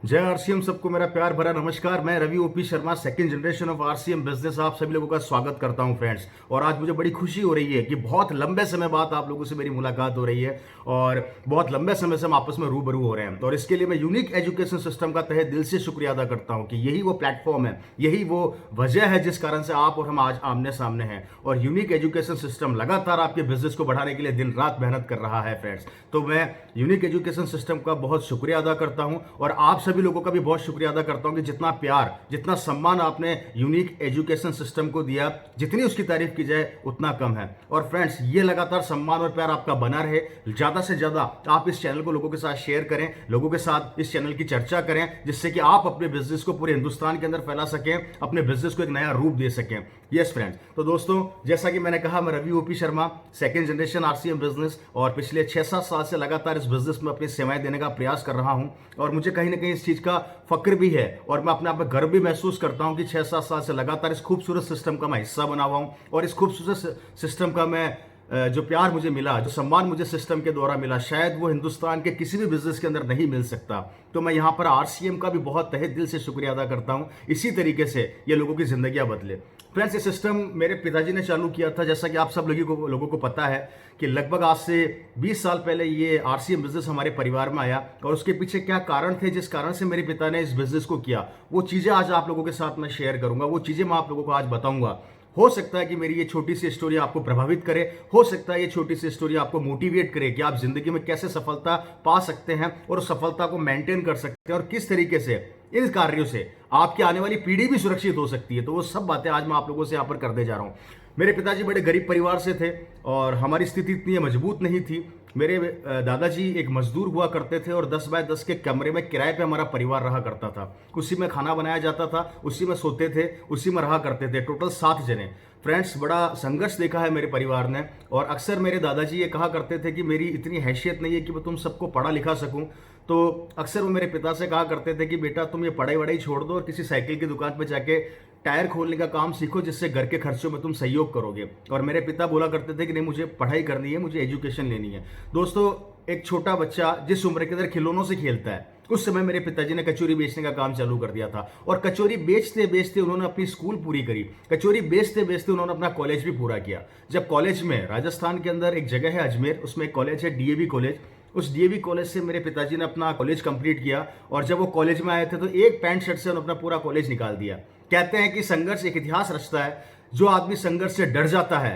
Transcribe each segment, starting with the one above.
जय आरसीएम, सबको मेरा प्यार भरा नमस्कार। मैं Ravi OP Sharma, second generation of RCM business, आप सभी लोगों का स्वागत करता हूं फ्रेंड्स। और आज मुझे बड़ी खुशी हो रही है कि बहुत लंबे समय बाद आप लोगों से मेरी मुलाकात हो रही है और बहुत लंबे समय से हम आपस में रूबरू हो रहे हैं। और इसके लिए मैं यूनिक एजुकेशन सिस्टम का तहे दिल से शुक्रिया अदा करता हूं कि यही वो प्लेटफॉर्म है, यही वो वजह है जिस कारण से आप और हम आज आमने सामने हैं। और यूनिक एजुकेशन सिस्टम लगातार आपके बिजनेस को बढ़ाने के लिए दिन रात मेहनत कर रहा है फ्रेंड्स। तो मैं यूनिक एजुकेशन सिस्टम का बहुत शुक्रिया अदा करता हूं और आप सभी लोगों का भी बहुत शुक्रिया अदा करता हूं कि जितना प्यार, जितना सम्मान आपने यूनिक एजुकेशन सिस्टम को दिया, जितनी उसकी तारीफ की जाए उतना कम है। और फ्रेंड्स, ये लगातार सम्मान और प्यार आपका बना रहे। ज्यादा से ज्यादा आप इस चैनल को लोगों के साथ शेयर करें, लोगों के साथ इस चैनल की चर्चा करें, जिससे कि आप अपने बिजनेस को पूरे हिंदुस्तान के अंदर फैला सकें, अपने बिजनेस को एक नया रूप दे सकें। यस फ्रेंड्स, तो दोस्तों, जैसा कि मैंने कहा, मैं Ravi OP Sharma, second generation RCM business, और पिछले 6-7 साल से लगातार इस बिजनेस में अपनी सेवाएं देने का प्रयास कर रहा हूं। और मुझे कहीं ना कहीं इस चीज का फक्र भी है और मैं अपने आप में गर्व भी महसूस करता हूं कि 6-7 साल से लगातार इस खूबसूरत सिस्टम का मैं हिस्सा बना हुआ हूं। और इस खूबसूरत सिस्टम का मैं जो प्यार मुझे मिला, जो सम्मान मुझे सिस्टम के द्वारा मिला, शायद वो हिंदुस्तान के किसी भी बिजनेस के अंदर नहीं मिल सकता। तो मैं यहाँ पर आरसीएम का भी बहुत तहे दिल से शुक्रिया अदा करता हूँ। इसी तरीके से ये लोगों की जिंदगियां बदले। फ्रेंड्स, ये सिस्टम मेरे पिताजी ने चालू किया था। जैसा कि आप सब लोगों को पता है कि लगभग आज से 20 साल पहले ये आरसीएम बिजनेस हमारे परिवार में आया। और उसके पीछे क्या कारण थे जिस कारण से मेरे पिता ने इस बिजनेस को किया, वो चीज़ें आज आप लोगों के साथ मैं शेयर करूंगा, वो चीज़ें मैं आप लोगों को आज बताऊंगा। हो सकता है कि मेरी ये छोटी सी स्टोरी आपको प्रभावित करे, हो सकता है ये छोटी सी स्टोरी आपको मोटिवेट करे कि आप जिंदगी में कैसे सफलता पा सकते हैं और उस सफलता को मेंटेन कर सकते हैं, और किस तरीके से इन कार्यों से आपकी आने वाली पीढ़ी भी सुरक्षित हो सकती है। तो वो सब बातें आज मैं आप लोगों से यहाँ पर करने जा रहा हूँ। मेरे पिताजी बड़े गरीब परिवार से थे और हमारी स्थिति इतनी मजबूत नहीं थी। मेरे दादाजी एक मजदूर हुआ करते थे और 10 बाय 10 के कमरे में किराए पे हमारा परिवार रहा करता था। उसी में खाना बनाया जाता था, उसी में सोते थे, उसी में रहा करते थे। टोटल 7 जने। फ्रेंड्स, बड़ा संघर्ष देखा है मेरे परिवार ने। और अक्सर मेरे दादाजी ये कहा करते थे कि मेरी इतनी हैसियत नहीं है कि मैं तुम सबको पढ़ा लिखा सकूं। तो अक्सर वो मेरे पिता से कहा करते थे कि बेटा, तुम ये पढ़ाई वढ़ाई छोड़ दो और किसी साइकिल की दुकान पर जाके टायर खोलने का काम सीखो, जिससे घर के खर्चों में तुम सहयोग करोगे। और मेरे पिता बोला करते थे कि नहीं, मुझे पढ़ाई करनी है, मुझे एजुकेशन लेनी है। दोस्तों, एक छोटा बच्चा जिस उम्र के अंदर खिलौनों से खेलता है, उस समय मेरे पिताजी ने कचौरी बेचने का काम चालू कर दिया था। और कचौरी बेचते बेचते उन्होंने अपनी स्कूल पूरी करी, कचौरी बेचते बेचते उन्होंने अपना कॉलेज भी पूरा किया। जब कॉलेज में, राजस्थान के अंदर एक जगह है अजमेर, उसमें एक कॉलेज है डीएवी कॉलेज। उस डीएवी कॉलेज से मेरे पिताजी ने अपना कॉलेज कंप्लीट किया। और जब वो कॉलेज में आए थे तो एक पैंट शर्ट से उन्होंने अपना पूरा कॉलेज निकाल दिया। कहते हैं कि संघर्ष एक इतिहास रचता है। जो आदमी संघर्ष से डर जाता है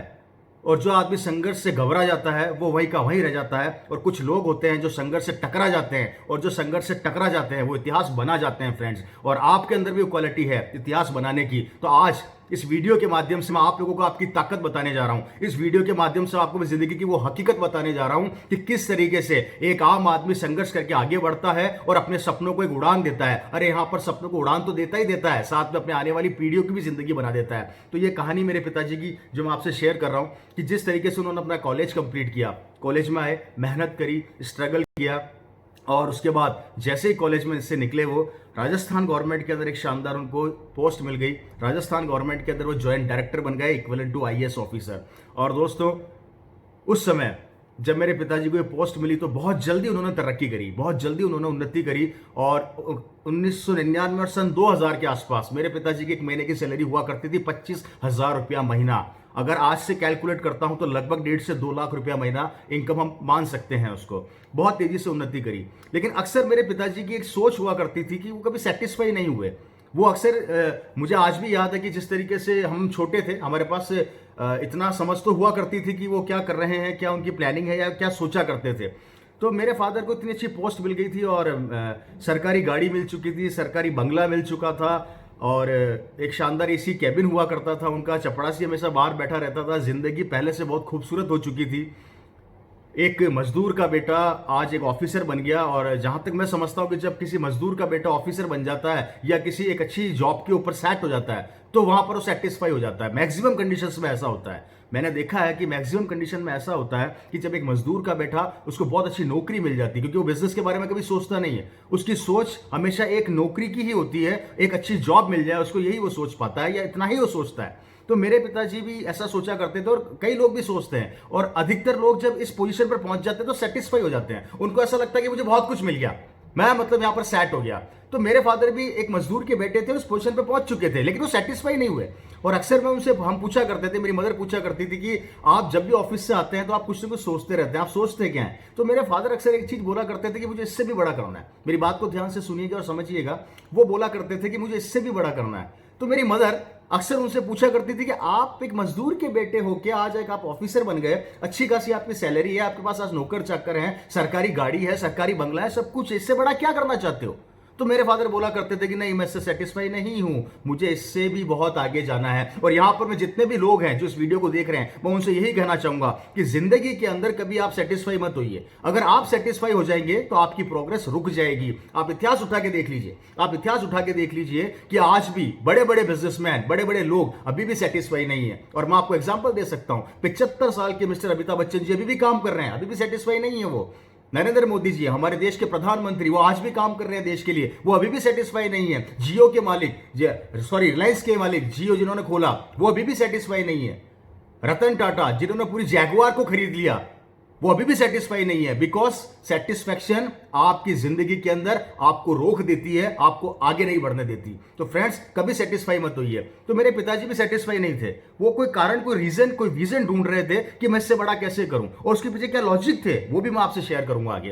और जो आदमी संघर्ष से घबरा जाता है, वो वहीं का वहीं रह जाता है। और कुछ लोग होते हैं जो संघर्ष से टकरा जाते हैं, और जो संघर्ष से टकरा जाते हैं वो इतिहास बना जाते हैं फ्रेंड्स। और आपके अंदर भी वो क्वालिटी है इतिहास बनाने की। तो आज इस वीडियो के माध्यम से मैं आप लोगों को आपकी ताकत बताने जा रहा हूं। इस वीडियो के माध्यम से आपको मैं जिंदगी की वो हकीकत बताने जा रहा हूं कि किस तरीके से एक आम आदमी संघर्ष करके आगे बढ़ता है और अपने सपनों को एक उड़ान देता है। अरे यहां पर सपनों को उड़ान तो देता ही देता है, साथ में अपने आने वाली पीढ़ियों की भी जिंदगी बना देता है। तो ये कहानी मेरे पिताजी की जो मैं आपसे शेयर कर रहा हूं कि जिस तरीके से उन्होंने अपना कॉलेज कंप्लीट किया, कॉलेज में आए, मेहनत करी, स्ट्रगल किया, और उसके बाद जैसे ही कॉलेज में से निकले, वो राजस्थान गवर्नमेंट के अंदर एक शानदार उनको पोस्ट मिल गई। राजस्थान गवर्नमेंट के अंदर वो जॉइंट डायरेक्टर बन गए, इक्विवेलेंट टू आईएएस ऑफिसर। और दोस्तों, उस समय जब मेरे पिताजी को ये पोस्ट मिली तो बहुत जल्दी उन्होंने तरक्की करी, बहुत जल्दी उन्होंने उन्नति करी। और 1999 और सन 2000 के आसपास मेरे पिताजी की एक महीने की सैलरी हुआ करती थी 25,000 रुपया महीना। अगर आज से कैलकुलेट करता हूं तो लगभग 1.5 से 2 लाख रुपया महीना इनकम हम मान सकते हैं उसको। बहुत तेजी से उन्नति करी। लेकिन अक्सर मेरे पिताजी की एक सोच हुआ करती थी कि वो कभी सेटिस्फाई नहीं हुए। वो अक्सर मुझे आज भी याद है कि जिस तरीके से हम छोटे थे, हमारे पास इतना समझ तो हुआ करती थी कि वो क्या कर रहे हैं, क्या उनकी प्लानिंग है या क्या सोचा करते थे। तो मेरे फादर को इतनी अच्छी पोस्ट मिल गई थी और सरकारी गाड़ी मिल चुकी थी, सरकारी बंगला मिल चुका था, और एक शानदार एसी कैबिन हुआ करता था उनका। चपड़ासी हमेशा बाहर बैठा रहता था। जिंदगी पहले से बहुत खूबसूरत हो चुकी थी। एक मजदूर का बेटा आज एक ऑफिसर बन गया। और जहां तक मैं समझता हूं कि जब किसी मजदूर का बेटा ऑफिसर बन जाता है या किसी एक अच्छी जॉब के ऊपर सेट हो जाता है, तो वहां पर वो सेटिस्फाई हो जाता है। मैक्सिमम कंडीशंस में ऐसा होता है। मैंने देखा है कि मैक्सिमम कंडीशन में ऐसा होता है कि जब एक मजदूर का बेटा, उसको बहुत अच्छी नौकरी मिल जाती है, क्योंकि वो बिजनेस के बारे में कभी सोचता नहीं है। उसकी सोच हमेशा एक नौकरी की ही होती है, एक अच्छी जॉब मिल जाए उसको, यही वो सोच पाता है या इतना ही वो सोचता है। तो मेरे पिताजी भी ऐसा सोचा करते थे और कई लोग भी सोचते हैं। और अधिकतर लोग जब इस पोजीशन पर पहुंच जाते हैं तो सेटिस्फाई हो जाते हैं। उनको ऐसा लगता है कि मुझे बहुत कुछ मिल गया, मैं मतलब यहाँ पर सेट हो गया। तो मेरे फादर भी एक मजदूर के बेटे थे, उस पोजीशन पे पहुंच चुके थे, लेकिन वो सेटिस्फाई नहीं हुए। और अक्सर मैं उनसे हम पूछा करते थे, मेरी मदर पूछा करती थी कि आप जब भी ऑफिस से आते हैं तो आप कुछ ना कुछ सोचते रहते हैं, आप सोचते क्या हैं? तो मेरे फादर अक्सर एक चीज बोला करते थे कि मुझे इससे भी बड़ा करना है। मेरी बात को ध्यान से सुनिएगा और समझिएगा। वो बोला करते थे कि मुझे इससे भी बड़ा करना है। तो मेरी मदर अक्सर उनसे पूछा करती थी कि आप एक मजदूर के बेटे होके आज एक आप ऑफिसर बन गए, अच्छी खासी आपकी सैलरी है, आपके पास आज नौकर चाकर हैं, सरकारी गाड़ी है, सरकारी बंगला है, सब कुछ, इससे बड़ा क्या करना चाहते हो? तो मेरे फादर बोला करते थे कि नहीं, मैं इससे सेटिस्फाई नहीं हूं, मुझे इससे भी बहुत आगे जाना है। और यहां पर मैं जितने भी लोग हैं जो इस वीडियो को देख रहे हैं, मैं उनसे यही कहना चाहूंगा कि जिंदगी के अंदर कभी आप सेटिस्फाई मत होइए। अगर आप सेटिस्फाई हो जाएंगे तो आपकी प्रोग्रेस रुक जाएगी। आप इतिहास उठा के देख लीजिए, आप इतिहास उठा के देख लीजिए कि आज भी बड़े बड़े बिजनेसमैन, बड़े बड़े लोग अभी भी सेटिस्फाई नहीं है। और मैं आपको एग्जाम्पल दे सकता हूं, 75 साल के मिस्टर अमिताभ बच्चन जी अभी भी काम कर रहे हैं, अभी भी सेटिस्फाई नहीं है वो। नरेंद्र मोदी जी, हमारे देश के प्रधानमंत्री, वो आज भी काम कर रहे हैं देश के लिए, वो अभी भी सेटिस्फाई नहीं है। जियो के मालिक, रिलायंस के मालिक, जियो जिन्होंने खोला, वो अभी भी सेटिस्फाई नहीं है। रतन टाटा जिन्होंने पूरी जैगुआर को खरीद लिया, वो अभी भी सेटिस्फाई नहीं है। बिकॉज सेटिस्फैक्शन आपकी जिंदगी के अंदर आपको रोक देती है, आपको आगे नहीं बढ़ने देती। तो फ्रेंड्स, कभी सेटिस्फाई मत होइए। तो मेरे पिताजी भी सेटिस्फाई नहीं थे, वो कोई कारण, कोई रीजन, कोई विजन ढूंढ रहे थे कि मैं इससे बड़ा कैसे करूं, और उसके पीछे क्या लॉजिक थे वो भी मैं आपसे शेयर करूंगा आगे।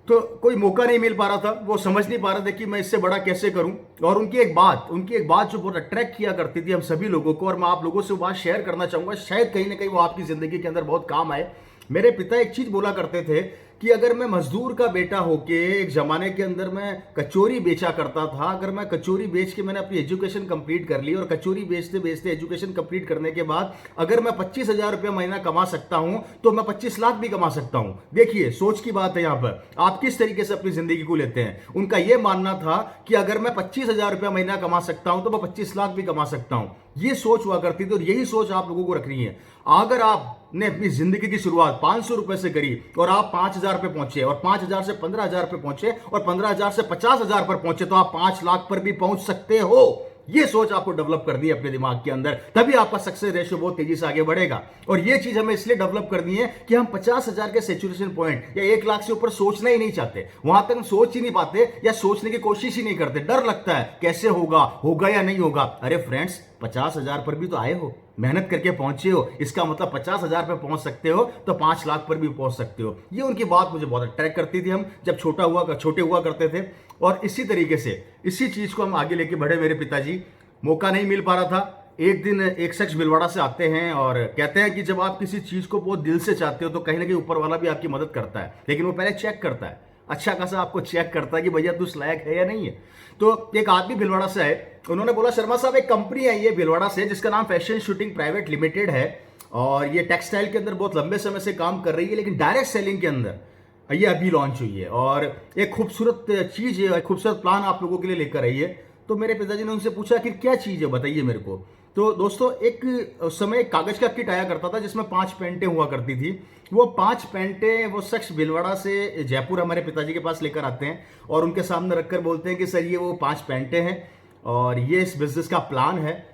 तो कोई मौका नहीं मिल पा रहा था, वो समझ नहीं पा रहे थे कि मैं इससे बड़ा कैसे करूं। और उनकी एक बात जो बहुत अट्रैक्ट किया करती थी हम सभी लोगों को, और मैं आप लोगों से वो बात शेयर करना चाहूंगा, शायद कहीं ना कहीं वो आपकी जिंदगी के अंदर बहुत काम आए। मेरे पिता एक चीज बोला करते थे कि अगर मैं मजदूर का बेटा होके एक जमाने के अंदर मैं कचौरी बेचा करता था, अगर मैं कचौरी बेच के मैंने अपनी एजुकेशन कंप्लीट कर ली, और कचौरी बेचते बेचते एजुकेशन कंप्लीट करने के बाद अगर मैं 25,000 रुपया महीना कमा सकता हूं तो मैं 25 लाख भी कमा सकता हूं। देखिए, सोच की बात है यहां पर, आप किस तरीके से अपनी जिंदगी को लेते हैं। उनका यह मानना था कि अगर मैं 25,000 रुपया महीना कमा सकता हूं तो मैं 25 लाख भी कमा सकता हूं। ये सोच हुआ करती थी, और यही सोच आप लोगों को रखनी है। अगर आपने अपनी जिंदगी की शुरुआत 500 रुपए से करी और आप 5,000 पे पहुंचे, और 5,000 से 15,000 पे पहुंचे, और 15,000 से 50,000 पर पहुंचे, तो आप 5 लाख पर भी पहुंच सकते हो। ये सोच आपको डेवलप करनी है अपने दिमाग के अंदर, तभी आपका सक्सेस रेशियो बहुत तेजी से आगे बढ़ेगा। और ये चीज हमें इसलिए डेवलप करनी है कि हम 50,000 के सैचुरेशन पॉइंट या 1 लाख से ऊपर सोचना ही नहीं चाहते, वहां तक हम सोच ही नहीं पाते या सोचने की कोशिश ही नहीं करते। डर लगता है कैसे होगा या नहीं होगा। अरे फ्रेंड्स, 50,000 पर भी तो आए हो, मेहनत करके पहुंचे हो, इसका मतलब 50,000 पे पहुंच सकते हो तो 5 लाख पर भी पहुंच सकते हो। ये उनकी बात मुझे बहुत अट्रैक्ट करती थी, हम जब छोटे हुआ करते थे। और इसी तरीके से इसी चीज को हम आगे लेके बढ़े। मेरे पिताजी, मौका नहीं मिल पा रहा था। एक दिन एक शख्स भिलवाड़ा से आते हैं और कहते हैं कि जब आप किसी चीज को बहुत दिल से चाहते हो तो कहीं ना कहीं ऊपर वाला भी आपकी मदद करता है, लेकिन वो पहले चेक करता है, अच्छा खासा आपको चेक करता है कि भैया तू उस लायक है या नहीं है। तो एक आदमी भिलवाड़ा से आए, उन्होंने बोला, शर्मा साहब, एक कंपनी है ये भिलवाड़ा से जिसका नाम फैशन शूटिंग प्राइवेट लिमिटेड है, और ये टेक्सटाइल के अंदर बहुत लंबे समय से काम कर रही है, लेकिन डायरेक्ट सेलिंग के अंदर ये अभी लॉन्च हुई है, और एक खूबसूरत चीज है, खूबसूरत प्लान आप लोगों के लिए लेकर आई है। तो मेरे पिताजी ने उनसे पूछा कि क्या चीज है, बताइए मेरे को। तो दोस्तों, एक उस समय एक कागज का किट आया करता था जिसमें 5 पेंटें हुआ करती थी। वो 5 पेंटें वो शख्स भिलवाड़ा से जयपुर हमारे पिताजी के पास लेकर आते हैं और उनके सामने रखकर बोलते हैं कि सर, ये वो 5 पेंटें हैं और ये इस बिजनेस का प्लान है।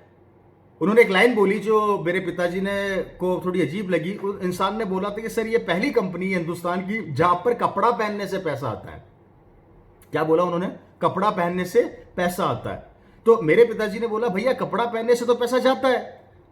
उन्होंने एक लाइन बोली जो मेरे पिताजी ने को थोड़ी अजीब लगी। उस इंसान ने बोला था कि सर, ये पहली कंपनी है हिंदुस्तान की जहां पर कपड़ा पहनने से पैसा आता है। क्या बोला उन्होंने? कपड़ा पहनने से पैसा आता है। तो मेरे पिताजी ने बोला, भैया कपड़ा पहनने से तो पैसा जाता है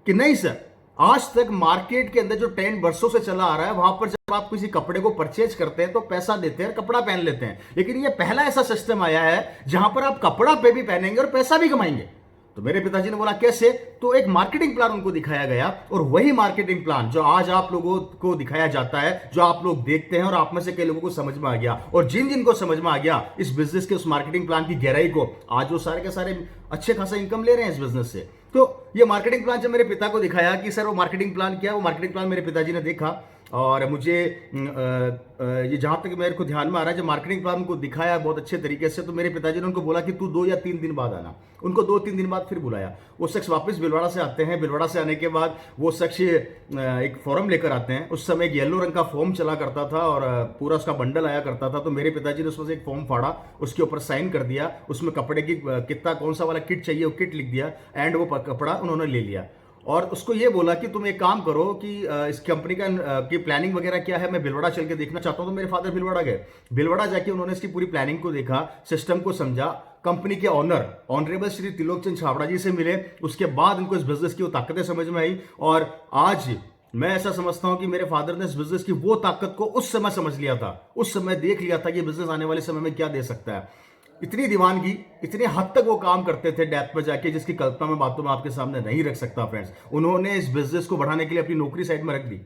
कि नहीं सर? आज तक मार्केट के अंदर जो ट्रेंड बरसों से चला आ रहा है, वहां पर जब आप किसी कपड़े को परचेज करते हैं तो पैसा देते हैं, कपड़ा पहन लेते हैं, लेकिन ये पहला ऐसा सिस्टम आया है जहां पर आप कपड़ा पे भी पहनेंगे और पैसा भी कमाएंगे। तो मेरे पिताजी ने बोला, कैसे? तो एक मार्केटिंग प्लान उनको दिखाया गया, और वही मार्केटिंग प्लान जो आज आप लोगों को दिखाया जाता है, जो आप लोग देखते हैं, और आप में से कई लोगों को समझ में आ गया, और जिन जिन को समझ में आ गया इस बिजनेस के उस मार्केटिंग प्लान की गहराई को, आज वो सारे के सारे अच्छे खासा इनकम ले रहे हैं इस बिजनेस से। तो ये मार्केटिंग प्लान जब मेरे पिता को दिखाया कि सर वो मार्केटिंग प्लान क्या है, वो मार्केटिंग प्लान मेरे पिताजी ने देखा, और मुझे ये जहां तक मेरे को ध्यान में आ रहा है, जब मार्केटिंग प्लान उनको दिखाया बहुत अच्छे तरीके से, तो मेरे पिताजी ने उनको बोला कि तू 2 या 3 दिन बाद आना। उनको 2-3 दिन बाद फिर बुलाया। वो शख्स वापस भिलवाड़ा से आते हैं। भिलवाड़ा से आने के बाद वो शख्स एक फॉर्म लेकर आते हैं। उस समय एक येलो रंग का फॉर्म चला करता था और पूरा उसका बंडल आया करता था। तो मेरे पिताजी ने उसमें से एक फॉर्म फाड़ा, उसके ऊपर साइन कर दिया, उसमें कपड़े की कितना कौन सा वाला किट चाहिए वो किट लिख दिया, एंड वो कपड़ा उन्होंने ले लिया। और उसको ये बोला कि तुम एक काम करो कि इस कंपनी का की प्लानिंग वगैरह क्या है, मैं भिलवाड़ा चल के देखना चाहता हूं। तो मेरे फादर भिलवाड़ा गए। भिलवाड़ा जाके उन्होंने इसकी पूरी प्लानिंग को देखा, सिस्टम को समझा, कंपनी के ऑनर ऑनरेबल श्री त्रिलोक चंद छाबड़ा जी से मिले। उसके बाद उनको इस बिजनेस की वो ताकतें समझ में आई। और आज मैं ऐसा समझता हूं कि मेरे फादर ने इस बिजनेस की वो ताकत को उस समय समझ लिया था, उस समय देख लिया था कि बिजनेस आने वाले समय में क्या दे सकता है। इतनी दीवानगी, इतने हद तक वो काम करते थे डेप्थ में जाके, जिसकी कल्पना मैं बातों में आपके सामने नहीं रख सकता फ्रेंड्स। उन्होंने इस बिजनेस को बढ़ाने के लिए अपनी नौकरी साइड में रख दी।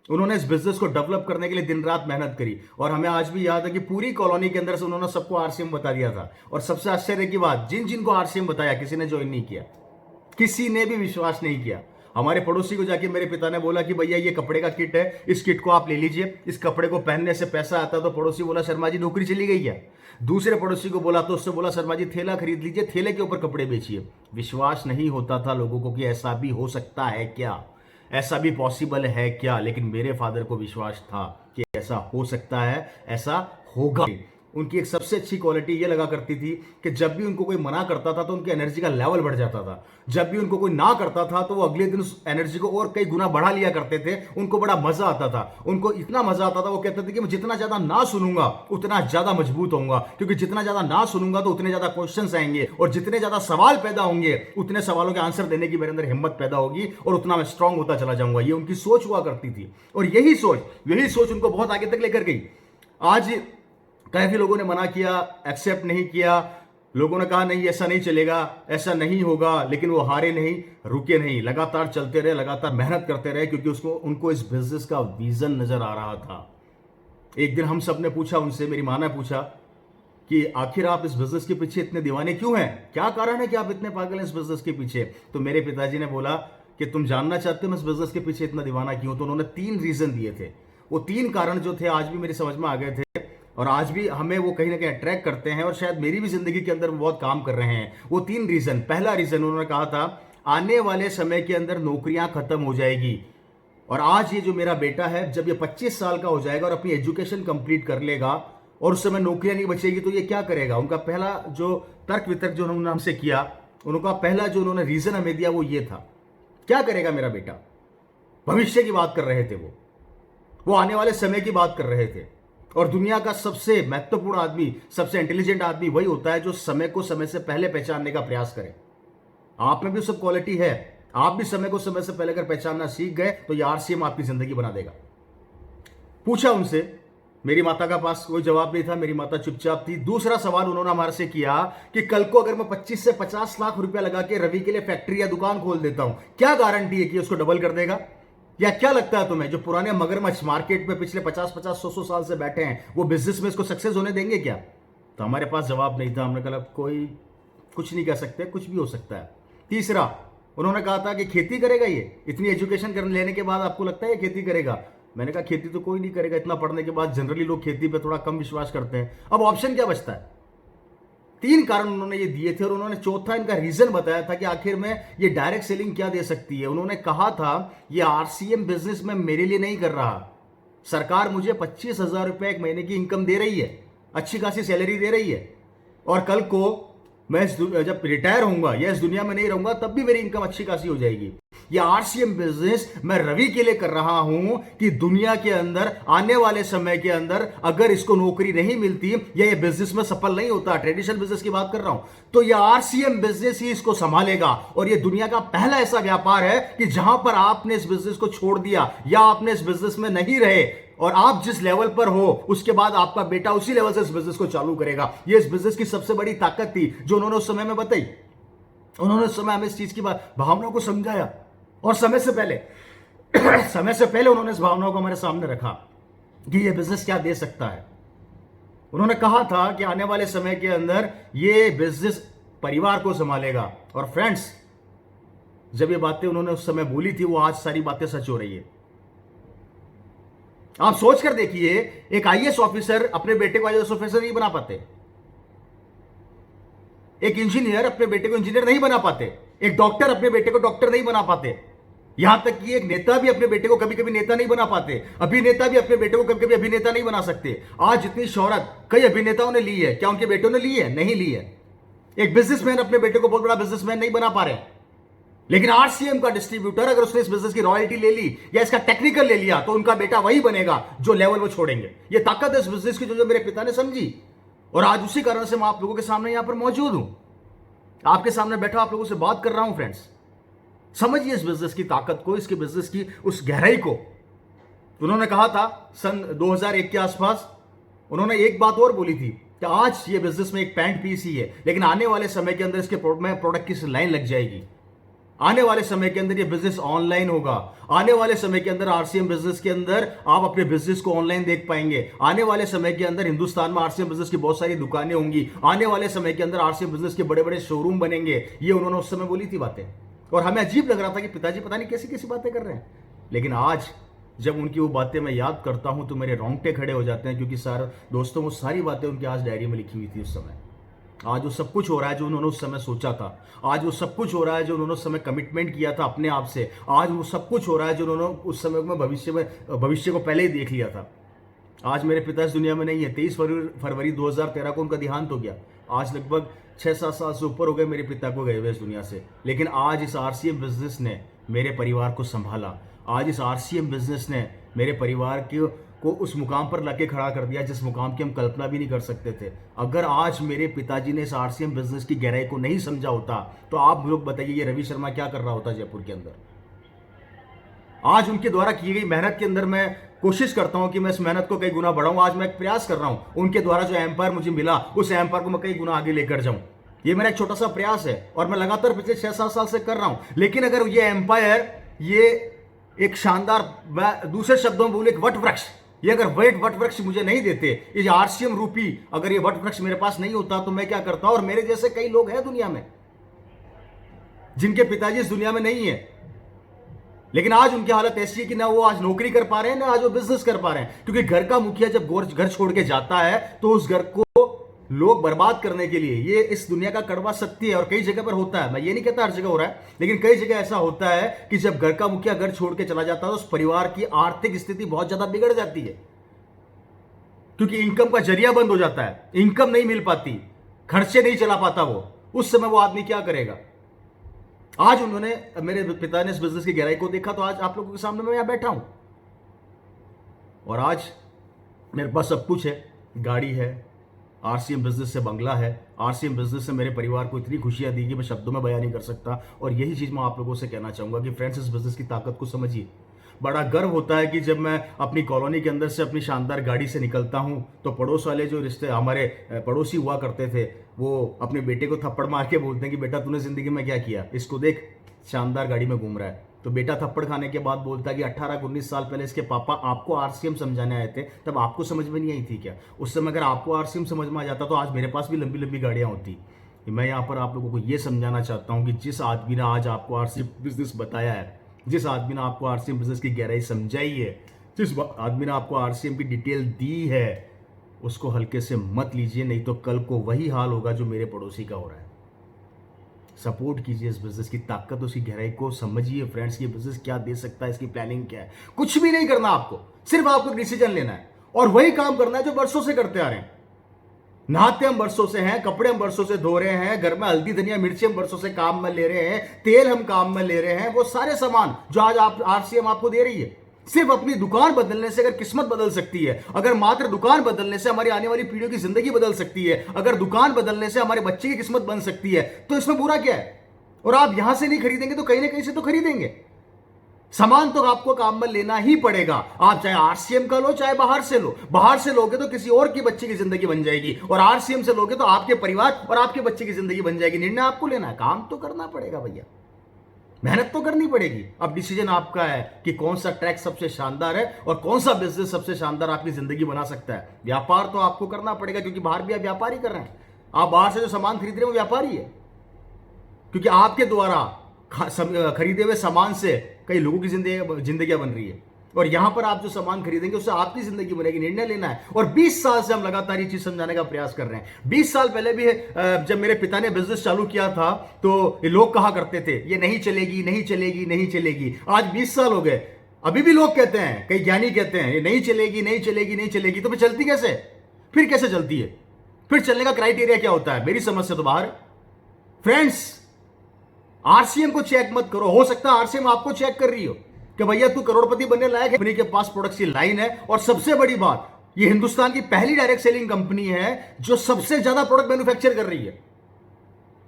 उन्होंने इस बिजनेस को डेवलप करने के लिए दिन रात मेहनत करी। और हमें आज भी याद है कि पूरी कॉलोनी के अंदर से उन्होंने सबको आरसीएम बता दिया था। और सबसे आश्चर्य की बात, जिन जिनको आरसीएम बताया किसी ने ज्वाइन नहीं किया, किसी ने भी विश्वास नहीं किया। हमारे पड़ोसी को जाके मेरे पिता ने बोला कि भैया ये कपड़े का किट है, इस किट को आप ले लीजिए, इस कपड़े को पहनने से पैसा आता। तो पड़ोसी बोला शर्मा जी नौकरी चली गई है। दूसरे पड़ोसी को बोला तो उससे बोला शर्मा जी थैला खरीद लीजिए, थैले के ऊपर कपड़े बेचिए। विश्वास नहीं होता था लोगों को कि ऐसा भी हो सकता है क्या, ऐसा भी पॉसिबल है क्या। लेकिन मेरे फादर को विश्वास था कि ऐसा हो सकता है, ऐसा होगा। उनकी एक सबसे अच्छी क्वालिटी ये लगा करती थी कि जब भी उनको कोई मना करता था तो उनकी एनर्जी का लेवल बढ़ जाता था। जब भी उनको कोई ना करता था तो वो अगले दिन उस एनर्जी को और कई गुना बढ़ा लिया करते थे। उनको बड़ा मजा आता था, उनको इतना मजा आता था, वो कहते थे कि मैं जितना ज्यादा ना सुनूंगा उतना ज्यादा मजबूत होऊंगा, क्योंकि जितना ज्यादा ना सुनूंगा तो उतने ज्यादा क्वेश्चंस आएंगे, और जितने ज्यादा सवाल पैदा होंगे उतने सवालों के आंसर देने की मेरे अंदर हिम्मत पैदा होगी, और उतना मैं स्ट्रांग होता चला जाऊंगा। ये उनकी सोच हुआ करती थी। और यही सोच उनको बहुत आगे तक लेकर गई। आज काफी लोगों ने मना किया, एक्सेप्ट नहीं किया, लोगों ने कहा नहीं ऐसा नहीं चलेगा, ऐसा नहीं होगा, लेकिन वो हारे नहीं, रुके नहीं, लगातार चलते रहे, लगातार मेहनत करते रहे, क्योंकि उनको इस बिजनेस का विजन नजर आ रहा था। एक दिन हम सब ने पूछा उनसे, मेरी मां ने पूछा कि आखिर आप इस बिजनेस के पीछे इतने दीवाने क्यों हैं, क्या कारण है कि आप इतने पागल हैं इस बिजनेस के पीछे। तो मेरे पिताजी ने बोला कि तुम जानना चाहते हो मैं इस बिजनेस के पीछे इतना दीवाना क्यों। तो उन्होंने 3 रीजन दिए थे। वो 3 कारण जो थे आज भी मेरी समझ में आ गए थे, और आज भी हमें वो कहीं ना कहीं अट्रैक्ट करते हैं, और शायद मेरी भी जिंदगी के अंदर बहुत काम कर रहे हैं। वो 3 रीजन, पहला रीजन उन्होंने कहा था आने वाले समय के अंदर नौकरियां खत्म हो जाएगी। और आज ये जो मेरा बेटा है, जब ये 25 साल का हो जाएगा और अपनी एजुकेशन कंप्लीट कर लेगा और उस समय नौकरियां नहीं बचेगी, तो ये क्या करेगा। उनका पहला जो तर्क वितर्क जो उन्होंने हमसे किया, उनका पहला जो उन्होंने रीजन हमें दिया वो ये था, क्या करेगा मेरा बेटा। भविष्य की बात कर रहे थे वो आने वाले समय की बात कर रहे थे। और दुनिया का सबसे महत्वपूर्ण आदमी, सबसे इंटेलिजेंट आदमी वही होता है जो समय को समय से पहले पहचानने का प्रयास करे। आप में भी सब क्वालिटी है, आप भी समय को समय से पहले अगर पहचानना सीख गए तो ये आरसीएम आपकी जिंदगी बना देगा। पूछा उनसे, मेरी माता का पास कोई जवाब नहीं था, मेरी माता चुपचाप थी। दूसरा सवाल उन्होंने हमारे से किया कि कल को अगर मैं 25 से 50 लाख रुपया लगा के रवि के लिए फैक्ट्री या दुकान खोल देता हूं, क्या गारंटी है कि उसको डबल कर देगा। या क्या लगता है तुम्हें जो पुराने मगरमच्छ मार्केट में पिछले 50-50 100 साल से बैठे हैं, वो बिजनेस में इसको सक्सेस होने देंगे क्या। तो हमारे पास जवाब नहीं था। हमने कहा कोई कुछ नहीं कह सकते, कुछ भी हो सकता है। तीसरा उन्होंने कहा था कि खेती करेगा ये, इतनी एजुकेशन कर लेने के बाद आपको लगता है ये खेती करेगा। मैंने कहा खेती तो कोई नहीं करेगा, इतना पढ़ने के बाद जनरली लोग खेती पे थोड़ा कम विश्वास करते हैं। अब ऑप्शन क्या बचता है। 3 कारण उन्होंने ये दिए थे, और उन्होंने चौथा इनका रीजन बताया था कि आखिर में ये डायरेक्ट सेलिंग क्या दे सकती है। उन्होंने कहा था ये आरसीएम बिजनेस में मेरे लिए नहीं कर रहा, सरकार मुझे 25,000 रुपए एक महीने की इनकम दे रही है, अच्छी खासी सैलरी दे रही है, और कल को मैं जब रिटायर होऊंगा या इस दुनिया में नहीं रहूंगा तब भी मेरी इनकम अच्छी खासी हो जाएगी। ये आरसीएम बिजनेस मैं रवि के लिए कर रहा हूं कि दुनिया के अंदर आने वाले समय के अंदर अगर इसको नौकरी नहीं मिलती या ये बिजनेस में सफल नहीं होता, ट्रेडिशनल बिजनेस की बात कर रहा हूं, तो ये आरसीएम बिजनेस ही इसको संभालेगा। और ये दुनिया का पहला ऐसा व्यापार है कि जहां पर आपने इस बिजनेस को छोड़ दिया या आपने इस बिजनेस में नहीं रहे और आप जिस लेवल पर हो उसके बाद आपका बेटा उसी लेवल से इस बिजनेस को चालू करेगा। ये इस बिजनेस की सबसे बड़ी ताकत थी जो उन्होंने उस समय में बताई। उन्होंने उस समय हमें इस चीज की भावनाओं को समझाया, और समय से पहले उन्होंने इस भावनाओं को हमारे सामने रखा कि ये बिजनेस क्या दे सकता है। उन्होंने कहा था कि आने वाले समय के अंदर ये बिजनेस परिवार को संभालेगा। और फ्रेंड्स, जब ये बातें उन्होंने उस समय बोली थी, वो आज सारी बातें सच हो रही है। आप सोच कर देखिए, एक आईएएस ऑफिसर अपने बेटे को आईएएस ऑफिसर नहीं बना पाते, एक इंजीनियर अपने बेटे को इंजीनियर नहीं बना पाते, एक डॉक्टर अपने बेटे को डॉक्टर नहीं बना पाते, यहां तक कि एक नेता भी अपने बेटे को कभी कभी नेता नहीं बना पाते, अभिनेता भी अपने बेटे को कभी कभी अभिनेता नहीं बना सकते। आज जितनी शोहरत कई अभिनेताओं ने ली है, क्या उनके बेटों ने ली है? नहीं ली है। एक बिजनेसमैन अपने बेटे को बहुत बड़ा बिजनेसमैन नहीं बना पा रहे। लेकिन आरसीएम का डिस्ट्रीब्यूटर अगर उसने इस बिजनेस की रॉयल्टी ले ली या इसका टेक्निकल ले लिया तो उनका बेटा वही बनेगा जो लेवल वो छोड़ेंगे। ये ताकत है इस बिजनेस की जो मेरे पिता ने समझी, और आज उसी कारण से मैं आप लोगों के सामने यहां पर मौजूद हूं, आपके सामने बैठा आप लोगों से बात कर रहा हूं। फ्रेंड्स, समझिए इस बिजनेस की ताकत को, इसके बिजनेस की उस गहराई को। उन्होंने कहा था सन 2001 के आसपास, उन्होंने एक बात और बोली थी कि आज ये बिजनेस में एक पैंट पीस ही है, लेकिन आने वाले समय के अंदर इसके प्रोडक्ट की लाइन लग जाएगी। आने वाले समय के अंदर ये बिजनेस ऑनलाइन होगा। आने वाले समय के अंदर आरसीएम बिजनेस के अंदर आप अपने बिजनेस को ऑनलाइन देख पाएंगे। आने वाले समय के अंदर हिंदुस्तान में आरसीएम बिजनेस की बहुत सारी दुकानें होंगी। आने वाले समय के अंदर आरसीएम बिजनेस के बड़े बड़े शोरूम बनेंगे। ये उन्होंने उस समय बोली थी बातें, और हमें अजीब लग रहा था कि पिताजी पता नहीं कैसी कैसी बातें कर रहे हैं। लेकिन आज जब उनकी वो बातें मैं याद करता हूं तो मेरे रोंगटे खड़े हो जाते हैं, क्योंकि सर दोस्तों वो सारी बातें उनकी आज डायरी में लिखी हुई थी उस समय। आज वो सब कुछ हो रहा है जो उन्होंने उस समय सोचा था। आज वो सब कुछ हो रहा है जो उन्होंने उस समय कमिटमेंट किया था अपने आप से। आज वो सब कुछ हो रहा है जो उन्होंने उस समय में भविष्य को पहले ही देख लिया था। आज मेरे पिता इस दुनिया में नहीं है। 23 फरवरी 2013 को उनका देहांत हो गया। आज लगभग 6-7 साल से ऊपर हो गए मेरे पिता को गए हुए इस दुनिया से। लेकिन आज इस आरसीएम बिजनेस ने मेरे परिवार को संभाला। आज इस आरसीएम बिजनेस ने मेरे परिवार को उस मुकाम पर लाके खड़ा कर दिया जिस मुकाम की हम कल्पना भी नहीं कर सकते थे। अगर आज मेरे पिताजी ने इस आरसीएम बिजनेस की गहराई को नहीं समझा होता तो आप लोग बताइए ये रवि शर्मा क्या कर रहा होता जयपुर के अंदर। आज उनके द्वारा की गई मेहनत के अंदर मैं कोशिश करता हूं कि मैं इस मेहनत को कई गुना बढ़ाऊं। आज मैं एक प्रयास कर रहा हूं, उनके द्वारा जो एम्पायर मुझे मिला उस एम्पायर को मैं कई गुना आगे लेकर जाऊं। ये मेरा एक छोटा सा प्रयास है और मैं लगातार पिछले 6-7 साल से कर रहा हूं। लेकिन अगर ये एम्पायर, ये एक शानदार, दूसरे शब्दों में बोले एक वट वृक्ष, ये अगर वट वृक्ष मुझे नहीं देते, ये आरसीएम रूपी अगर ये वट वृक्ष मेरे पास नहीं होता तो मैं क्या करता। और मेरे जैसे कई लोग हैं दुनिया में जिनके पिताजी इस दुनिया में नहीं है, लेकिन आज उनकी हालत ऐसी है कि ना वो आज नौकरी कर पा रहे हैं ना आज वो बिजनेस कर पा रहे हैं। क्योंकि घर का मुखिया जब घर छोड़ के जाता है तो उस घर को लोग बर्बाद करने के लिए, ये इस दुनिया का कड़वा सत्य है। और कई जगह पर होता है, मैं ये नहीं कहता हर जगह हो रहा है, लेकिन कई जगह ऐसा होता है कि जब घर का मुखिया घर छोड़ के चला जाता है तो उस परिवार की आर्थिक स्थिति बहुत ज्यादा बिगड़ जाती है, क्योंकि इनकम का जरिया बंद हो जाता है, इनकम नहीं मिल पाती, खर्चे नहीं चला पाता वो। उस समय वो आदमी क्या करेगा। आज उन्होंने, मेरे पिता ने इस बिजनेस की गहराई को देखा तो आज आप लोगों के सामने मैं यहां बैठा हूं। और आज मेरे पास सब कुछ है, गाड़ी है, आरसीएम बिजनेस से बंगला है, आरसीएम बिजनेस से मेरे परिवार को इतनी खुशियां दी कि मैं शब्दों में बयान नहीं कर सकता। और यही चीज मैं आप लोगों से कहना चाहूंगा कि फ्रेंड्स इस बिजनेस की ताकत को समझिए। बड़ा गर्व होता है कि जब मैं अपनी कॉलोनी के अंदर से अपनी शानदार गाड़ी से निकलता हूं तो पड़ोस वाले जो रिश्ते हमारे पड़ोसी हुआ करते थे वो अपने बेटे को थप्पड़ मार के बोलते हैं कि बेटा तूने जिंदगी में क्या किया, इसको देख शानदार गाड़ी में घूम रहा है। तो बेटा थप्पड़ खाने के बाद बोलता है कि 18-19 साल पहले इसके पापा आपको आरसीएम समझाने आए थे, तब आपको समझ में नहीं आई थी क्या? उस समय अगर आपको आरसीएम समझ में आ जाता तो आज मेरे पास भी लंबी लंबी गाड़ियां होती। मैं यहाँ पर आप लोगों को ये समझाना चाहता हूँ कि जिस आदमी ने आज आपको आरसीएम बिजनेस बताया है, जिस आदमी ने आपको आरसीएम बिजनेस की गहराई समझाई है, जिस आदमी ने आपको आरसीएम की डिटेल दी है, उसको हल्के से मत लीजिए, नहीं तो कल को वही हाल होगा जो मेरे पड़ोसी का हो रहा है। सपोर्ट कीजिए इस बिजनेस की ताकत, उसकी गहराई को समझिए। फ्रेंड्स, ये बिजनेस क्या दे सकता है, इसकी प्लानिंग क्या है। कुछ भी नहीं करना आपको, सिर्फ आपको डिसीजन लेना है और वही काम करना है जो वर्षों से करते आ रहे हैं। नहाते हम वर्षों से हैं, कपड़े हम वर्षों से धो रहे हैं, घर में हल्दी धनिया मिर्ची हम वर्षों से काम में ले रहे हैं, तेल हम काम में ले रहे हैं। वो सारे सामान जो आज आप आरसीएम आपको दे रही है, सिर्फ अपनी दुकान बदलने से अगर किस्मत बदल सकती है, अगर मात्र दुकान बदलने से हमारी आने वाली पीढ़ियों की जिंदगी बदल सकती है, अगर दुकान बदलने से हमारे बच्चे की किस्मत बन सकती है, तो इसमें बुरा क्या है। और आप यहां से नहीं खरीदेंगे तो कहीं ना कहीं से तो खरीदेंगे। सामान तो आपको काम में लेना ही पड़ेगा। आप चाहे आरसीएम का लो चाहे बाहर से लो। बाहर से लोगे तो किसी और की बच्चे की जिंदगी बन जाएगी, और आरसीएम से लोगे तो आपके परिवार और आपके बच्चे की जिंदगी बन जाएगी। निर्णय आपको लेना है, काम तो करना पड़ेगा भैया, मेहनत तो करनी पड़ेगी। अब डिसीजन आपका है कि कौन सा ट्रैक सबसे शानदार है और कौन सा बिजनेस सबसे शानदार आपकी जिंदगी बना सकता है। व्यापार तो आपको करना पड़ेगा, क्योंकि बाहर भी आप व्यापार ही कर रहे हैं। आप बाहर से जो सामान खरीद रहे हैं वो व्यापारी है, क्योंकि आपके द्वारा खरीदे हुए सामान से कई लोगों की जिंदगियां बन रही है, और यहां पर आप जो सामान खरीदेंगे उससे आपकी जिंदगी बनेगी। निर्णय लेना है। और 20 साल से हम लगातार ये चीज समझाने का प्रयास कर रहे हैं। 20 साल पहले भी जब मेरे पिता ने बिजनेस चालू किया था तो ये लोग कहा करते थे ये नहीं चलेगी, नहीं चलेगी, नहीं चलेगी। आज 20 साल हो गए, अभी भी लोग कहते हैं, कई ज्ञानी कहते हैं ये नहीं चलेगी, नहीं चलेगी, नहीं चलेगी। तो फिर चलती कैसे? फिर कैसे चलती है? फिर चलने का क्राइटेरिया क्या होता है? मेरी समझ से तो बाहर। फ्रेंड्स, आरसीएम को चेक मत करो। हो सकता है आरसीएम आपको चेक कर रही हो कि भैया तू करोड़पति बनने लायक है, कंपनी के पास प्रोडक्ट्स की लाइन है। और सबसे बड़ी बात, ये हिंदुस्तान की पहली डायरेक्ट सेलिंग कंपनी है जो सबसे ज्यादा प्रोडक्ट मैन्युफैक्चर कर रही है।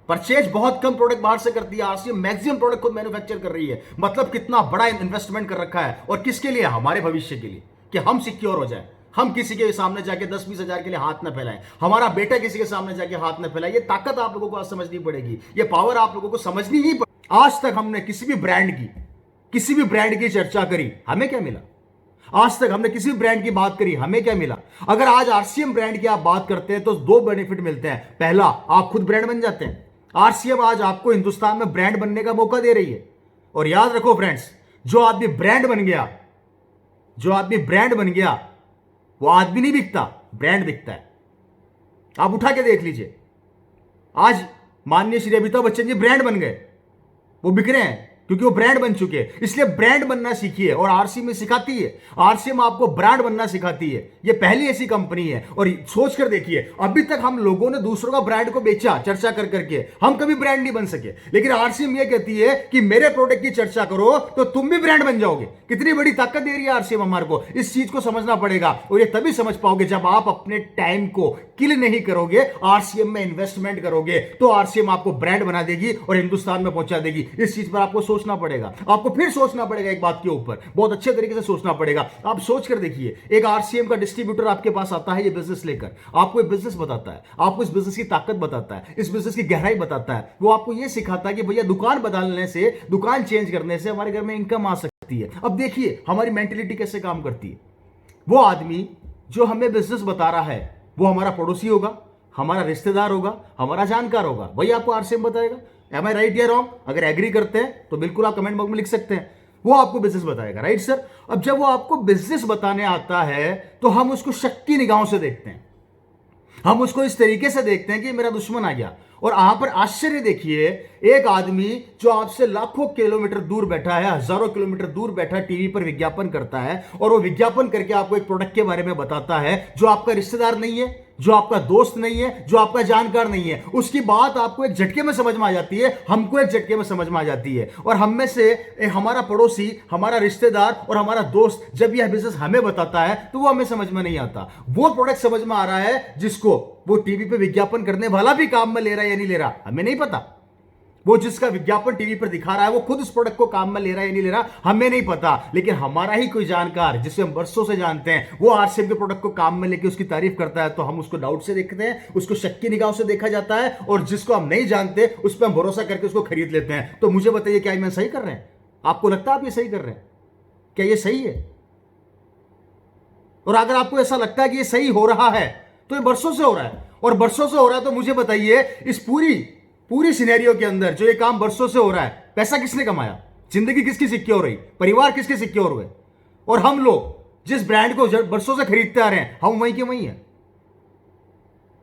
परचेज बहुत कम प्रोडक्ट बाहर से करती है, आरसीएम मैक्सिमम प्रोडक्ट खुद मैन्युफैक्चर कर रही है। मतलब कितना बड़ा इन्वेस्टमेंट कर रखा है, और किसके लिए? हमारे भविष्य के लिए, कि हम सिक्योर हो जाए, हम किसी के सामने जाके 10-20 हजार के लिए हाथ न फैलाएं, हमारा बेटा किसी के सामने जाके हाथ न फैलाए। ये ताकत आप लोगों को आज समझनी पड़ेगी, ये पावर आप लोगों को समझनी ही पड़ेगी। आज तक हमने किसी भी ब्रांड की चर्चा करी, हमें क्या मिला? आज तक हमने किसी ब्रांड की बात करी, हमें क्या मिला? अगर आज आरसीएम ब्रांड की आप बात करते हैं तो दो बेनिफिट मिलते हैं। पहला, आप खुद ब्रांड बन जाते हैं। आरसीएम आज आपको हिंदुस्तान में ब्रांड बनने का मौका दे रही है। और याद रखो फ्रेंड्स, जो आदमी ब्रांड बन गया वो आदमी नहीं बिकता, ब्रांड बिकता है। आप उठा के देख लीजिए, आज माननीय श्री अमिताभ बच्चन जी ब्रांड बन गए, वो बिक रहे हैं क्योंकि वो ब्रांड बन चुके हैं। इसलिए ब्रांड बनना सीखिए, और आरसीएम सिखाती है, आरसीएम आपको ब्रांड बनना सिखाती है। ये पहली ऐसी कंपनी है। और सोच कर देखिए, अभी तक हम लोगों ने दूसरों का ब्रांड को बेचा चर्चा कर करके, हम कभी ब्रांड नहीं बन सके। लेकिन आरसीएम ये कहती है कि मेरे प्रोडक्ट की चर्चा करो तो तुम भी ब्रांड बन जाओगे। कितनी बड़ी ताकत दे रही है आरसीएम हमारे को, इस चीज को समझना पड़ेगा। और ये तभी समझ पाओगे जब आप अपने टाइम को किल नहीं करोगे, आरसीएम में इन्वेस्टमेंट करोगे, तो आरसीएम आपको ब्रांड बना देगी और हिंदुस्तान में पहुंचा देगी। इस चीज पर आपको सोचना पड़ेगा, आपको फिर सोचना पड़ेगा एक बात के ऊपर, बहुत अच्छे तरीके से सोचना पड़ेगा। आप सोच कर देखिए, एक आरसीएम का डिस्ट्रीब्यूटर आपके पास आता है, ये बिजनेस लेकर आपको एक बिजनेस बताता है, आपको इस बिजनेस की ताकत बताता है, इस बिजनेस की गहराई बताता है। वो आपको ये सिखाता है कि भैया दुकान बदलने से, दुकान चेंज करने से हमारे घर में इनकम आ सकती है। अब देखिए हमारी मेंटेलिटी कैसे काम करती है। वो आदमी जो हमें बिजनेस बता रहा है वो हमारा पड़ोसी होगा, हमारा रिश्तेदार होगा, हमारा जानकार होगा, वही आपको आरसीएम बताएगा। एम आई राइट या रॉन्ग? अगर एग्री करते हैं तो बिल्कुल आप कमेंट बॉक्स में लिख सकते हैं। वो आपको बिजनेस बताएगा, राइट सर? अब जब वो आपको बिजनेस बताने आता है तो हम उसको शक की निगाहों से देखते हैं, हम उसको इस तरीके से देखते हैं कि मेरा दुश्मन आ गया। और यहां पर आश्चर्य देखिए, एक आदमी जो आपसे लाखों किलोमीटर दूर बैठा है, हजारों किलोमीटर दूर बैठा टीवी पर विज्ञापन करता है, और वो विज्ञापन करके आपको एक प्रोडक्ट के बारे में बताता है जो आपका रिश्तेदार नहीं है, जो आपका दोस्त नहीं है, जो आपका जानकार नहीं है। उसकी बात आपको एक झटके में समझ में आ जाती है, हमको एक झटके में समझ में आ जाती है। और हम में से हमारा पड़ोसी, हमारा रिश्तेदार और हमारा दोस्त जब यह बिजनेस हमें बताता है तो वो हमें समझ में नहीं आता। वो प्रोडक्ट समझ में आ रहा है जिसको वो टीवी पे विज्ञापन करने वाला भी काम में ले रहा है या नहीं ले रहा, हमें नहीं पता। वो जिसका विज्ञापन टीवी पर दिखा रहा है वो खुद उस प्रोडक्ट को काम में ले रहा है या नहीं ले रहा, हमें नहीं पता। लेकिन हमारा ही कोई जानकार जिसे हम वर्षों से जानते हैं, वो आरसीएम के प्रोडक्ट को काम में लेके उसकी तारीफ करता है, तो हम उसको डाउट से देखते हैं, उसको शक की निगाहों से देखा जाता है। और जिसको हम नहीं जानते उस पर हम भरोसा करके उसको खरीद लेते हैं। तो मुझे बताइए, क्या मैं सही कर रहे हैं? आपको लगता है आप ये सही कर रहे हैं? क्या ये सही है? और अगर आपको ऐसा लगता है कि ये सही हो रहा है तो ये बरसों से हो रहा है, और बरसों से हो रहा है तो मुझे बताइए, इस पूरी सिनेरियो के अंदर जो ये काम बरसों से हो रहा है, पैसा किसने कमाया? जिंदगी किसकी सिक्योर रही? परिवार किसके सिक्योर हुए? और हम लोग जिस ब्रांड को बरसों से खरीदते आ रहे हैं, हम वहीं के वहीं हैं,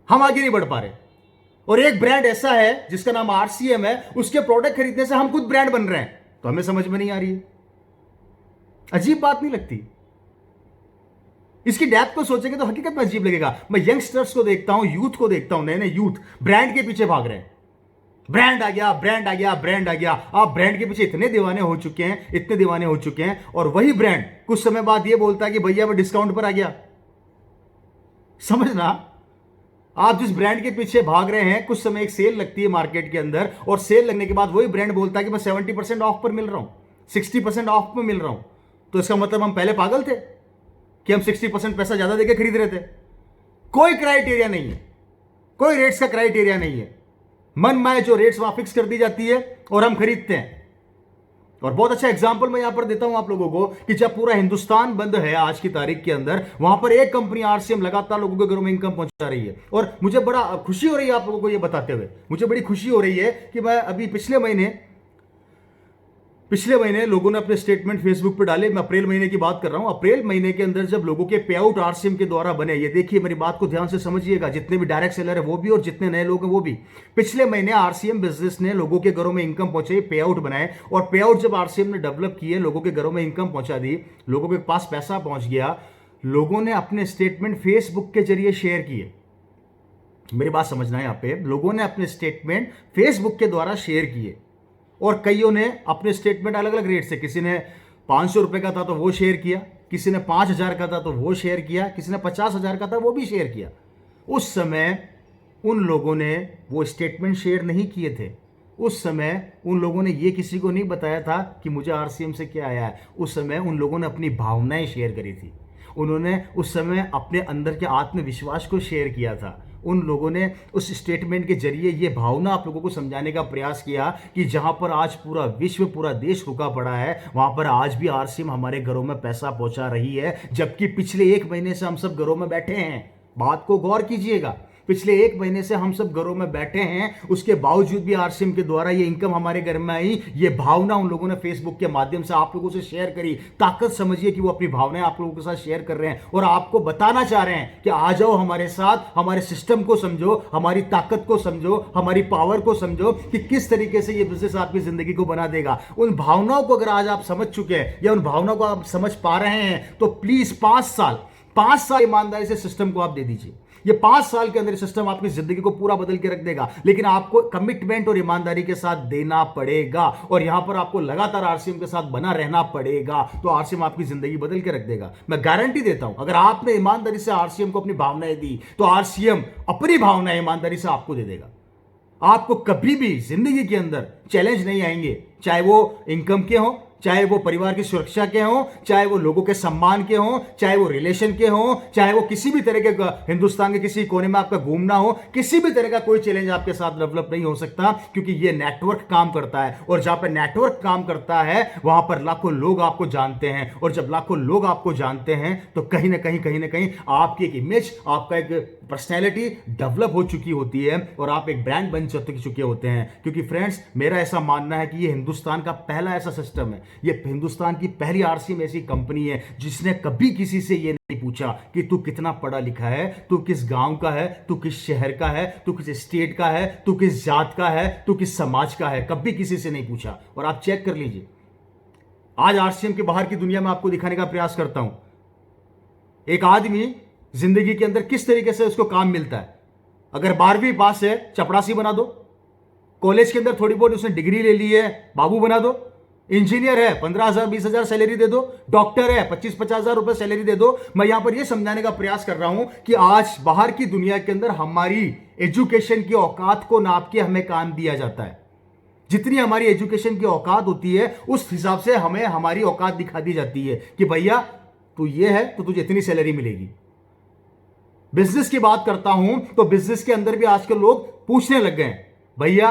हम आगे नहीं बढ़ पा रहे। और एक ब्रांड ऐसा है जिसका नाम आरसीएम है, उसके प्रोडक्ट खरीदने से हम खुद ब्रांड बन रहे हैं, तो हमें समझ में नहीं आ रही है। अजीब बात नहीं लगती? इसकी डेप्थ को सोचेंगे तो हकीकत में अजीब लगेगा। मैं यंगस्टर्स को देखता हूं, यूथ को देखता हूं, नए नए यूथ ब्रांड के पीछे भाग रहे हैं। ब्रांड आ गया, ब्रांड आ गया, ब्रांड आ गया। आप ब्रांड के पीछे इतने दीवाने हो चुके हैं, इतने दीवाने हो चुके हैं, और वही ब्रांड कुछ समय बाद ये बोलता है कि भैया मैं डिस्काउंट पर आ गया। समझना, आप जिस ब्रांड के पीछे भाग रहे हैं, कुछ समय एक सेल लगती है मार्केट के अंदर, और सेल लगने के बाद वही ब्रांड बोलता है कि मैं 70% ऑफ पर मिल रहा हूं, 60% ऑफ पर मिल रहा हूं। तो इसका मतलब हम पहले पागल थे कि हम 60% पैसा ज्यादा देकर खरीद रहे थे। कोई क्राइटेरिया नहीं है, कोई रेट्स का क्राइटेरिया नहीं है। मन माए जो रेट्स वहां फिक्स कर दी जाती है और हम खरीदते हैं। और बहुत अच्छा एग्जांपल मैं यहां पर देता हूं आप लोगों को कि जब पूरा हिंदुस्तान बंद है आज की तारीख के अंदर, वहां पर एक कंपनी आरसीएम लगातार लोगों के घरों में इनकम पहुंचा रही है। और मुझे बड़ा खुशी हो रही है आप लोगों को यह बताते हुए, मुझे बड़ी खुशी हो रही है कि मैं अभी पिछले महीने लोगों ने अपने स्टेटमेंट फेसबुक पे डाले। मैं अप्रैल महीने की बात कर रहा हूं। अप्रैल महीने के अंदर जब लोगों के पे आउट आरसीएम के द्वारा बने, ये देखिए मेरी बात को ध्यान से समझिएगा, जितने भी डायरेक्ट सेलर है वो भी और जितने नए लोग हैं वो भी, पिछले महीने आरसीएम बिजनेस ने लोगों के घरों में इनकम पहुंचाई, पे आउट बनाए। और पे आउट जब आरसीएम ने डेवलप किए, लोगों के घरों में इनकम पहुंचा दी, लोगों के पास पैसा पहुंच गया, लोगों ने अपने स्टेटमेंट फेसबुक के जरिए शेयर किए। मेरी बात समझना है, यहां पे लोगों ने अपने स्टेटमेंट फेसबुक के द्वारा शेयर किए। और कईयों ने अपने स्टेटमेंट अलग अलग रेट से, किसी ने 500 रुपए का था तो वो शेयर किया, किसी ने 5,000 का था तो वो शेयर किया, किसी ने 50,000 का था वो भी शेयर किया। उस समय उन लोगों ने वो स्टेटमेंट शेयर नहीं किए थे। उस समय उन लोगों ने ये किसी को नहीं बताया था कि मुझे आरसीएम से क्या आया है। उस समय उन लोगों ने अपनी भावनाएं शेयर करी थी। उन्होंने उस समय अपने अंदर के आत्मविश्वास को शेयर किया था। उन लोगों ने उस स्टेटमेंट के जरिए ये भावना आप लोगों को समझाने का प्रयास किया कि जहां पर आज पूरा विश्व, पूरा देश रुका पड़ा है, वहां पर आज भी आरसीएम हमारे घरों में पैसा पहुंचा रही है, जबकि पिछले 1 महीने से हम सब घरों में बैठे हैं। बात को गौर कीजिएगा, पिछले 1 महीने से हम सब घरों में बैठे हैं, उसके बावजूद भी आरसीएम के द्वारा ये इनकम हमारे घर में आई। ये भावना उन लोगों ने फेसबुक के माध्यम से आप लोगों से शेयर करी। ताकत समझिए कि वो अपनी भावनाएं आप लोगों के साथ शेयर कर रहे हैं और आपको बताना चाह रहे हैं कि आ जाओ हमारे साथ, हमारे सिस्टम को समझो, हमारी ताकत को समझो, हमारी पावर को समझो कि किस तरीके से ये बिजनेस आपकी जिंदगी को बना देगा। उन भावनाओं को अगर आज आप समझ चुके हैं या उन भावनाओं को आप समझ पा रहे हैं तो प्लीज 5 साल ईमानदारी से सिस्टम को आप दे दीजिए। ये 5 साल के अंदर सिस्टम आपकी जिंदगी को पूरा बदल के रख देगा, लेकिन आपको कमिटमेंट और ईमानदारी के साथ देना पड़ेगा और यहां पर आपको लगातार आरसीएम के साथ बना रहना पड़ेगा। तो आरसीएम आपकी जिंदगी बदल के रख देगा। मैं गारंटी देता हूं, अगर आपने ईमानदारी से आरसीएम को अपनी भावनाएं दी तो आरसीएम अपनी भावनाएं ईमानदारी से आपको दे देगा। आपको कभी भी जिंदगी के अंदर चैलेंज नहीं आएंगे, चाहे वो इनकम के हो, चाहे वो परिवार की सुरक्षा के हों, चाहे वो लोगों के सम्मान के हों, चाहे वो रिलेशन के हों, चाहे वो किसी भी तरह के हिंदुस्तान के किसी कोने में आपका घूमना हो, किसी भी तरह का कोई चैलेंज आपके साथ डेवलप नहीं हो सकता, क्योंकि ये नेटवर्क काम करता है। और जहां पर नेटवर्क काम करता है वहां पर लाखों लोग आपको जानते हैं, और जब लाखों लोग आपको जानते हैं तो कहीं ना कहीं आपकी एक इमेज, आपका एक पर्सनैलिटी डेवलप हो चुकी होती है और आप एक ब्रांड बन चुके होते हैं। क्योंकि फ्रेंड्स, मेरा ऐसा मानना है कि ये हिंदुस्तान का पहला ऐसा सिस्टम है, ये हिंदुस्तान की पहली आरसीएम ऐसी कंपनी है जिसने कभी किसी से ये नहीं पूछा कि तू कितना पढ़ा लिखा है, तू किस गांव का है, तू किस शहर का है, तू किस स्टेट का है, तू किस जात का है, तू किस समाज का है। कभी किसी से नहीं पूछा। और आप चेक कर लीजिए, आज आरसीएम के बाहर की दुनिया में आपको दिखाने का प्रयास करता हूं, एक आदमी जिंदगी के अंदर किस तरीके से उसको काम मिलता है। अगर 12वीं पास है, चपरासी बना दो। कॉलेज के अंदर थोड़ी बहुत उसने डिग्री ले ली है, बाबू बना दो। इंजीनियर है, 15,000 20,000 सैलरी दे दो। डॉक्टर है, 25,000 रुपए सैलरी दे दो। मैं यहां पर यह समझाने का प्रयास कर रहा हूं कि आज बाहर की दुनिया के अंदर हमारी एजुकेशन की औकात को नाप के हमें काम दिया जाता है। जितनी हमारी एजुकेशन की औकात होती है उस हिसाब से हमें हमारी औकात दिखा दी जाती है कि भैया तू ये है तो तुझे इतनी सैलरी मिलेगी। बिजनेस की बात करता हूं तो बिजनेस के अंदर भी आजकल लोग पूछने लग गए, भैया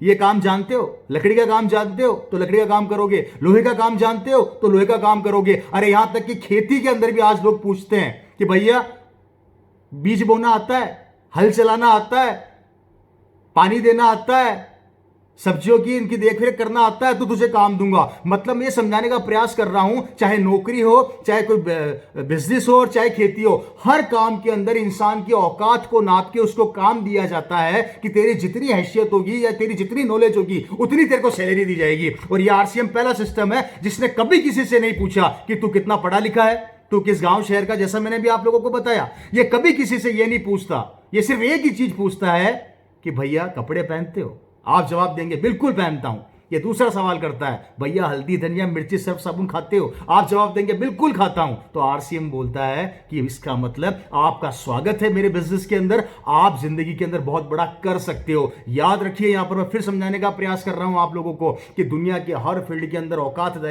ये काम जानते हो, लकड़ी का काम जानते हो तो लकड़ी का काम करोगे, लोहे का काम जानते हो तो लोहे का काम करोगे। अरे यहां तक कि खेती के अंदर भी आज लोग पूछते हैं कि भैया बीज बोना आता है, हल चलाना आता है, पानी देना आता है, सब्जियों की इनकी देखरेख करना आता है तो तुझे काम दूंगा। मतलब मैं समझाने का प्रयास कर रहा हूं, चाहे नौकरी हो, चाहे कोई बिजनेस हो और चाहे खेती हो, हर काम के अंदर इंसान की औकात को नाप के उसको काम दिया जाता है कि तेरी जितनी हैसियत होगी या तेरी जितनी नॉलेज होगी उतनी तेरे को सैलरी दी जाएगी। और यह आरसीएम पहला सिस्टम है जिसने कभी किसी से नहीं पूछा कि तू कितना पढ़ा लिखा है, तू किस गांव शहर का, जैसा मैंने भी आप लोगों को बताया। यह कभी किसी से यह नहीं पूछता, यह सिर्फ एक ही चीज पूछता है कि भैया कपड़े पहनते हो। आप जवाब देंगे बिल्कुल पहनता हूं। ये दूसरा सवाल करता है, भैया हल्दी धनिया मिर्ची सर्फ साबुन खाते हो? आप जवाब देंगे बिल्कुल खाता हूं। तो आरसीएम बोलता है कि इसका मतलब आपका स्वागत है मेरे बिजनेस के अंदर, आप जिंदगी के अंदर बहुत बड़ा कर सकते हो। याद रखिए, यहां पर मैं फिर समझाने का प्रयास कर रहा हूं आप लोगों को कि दुनिया के हर फील्ड के अंदर औकात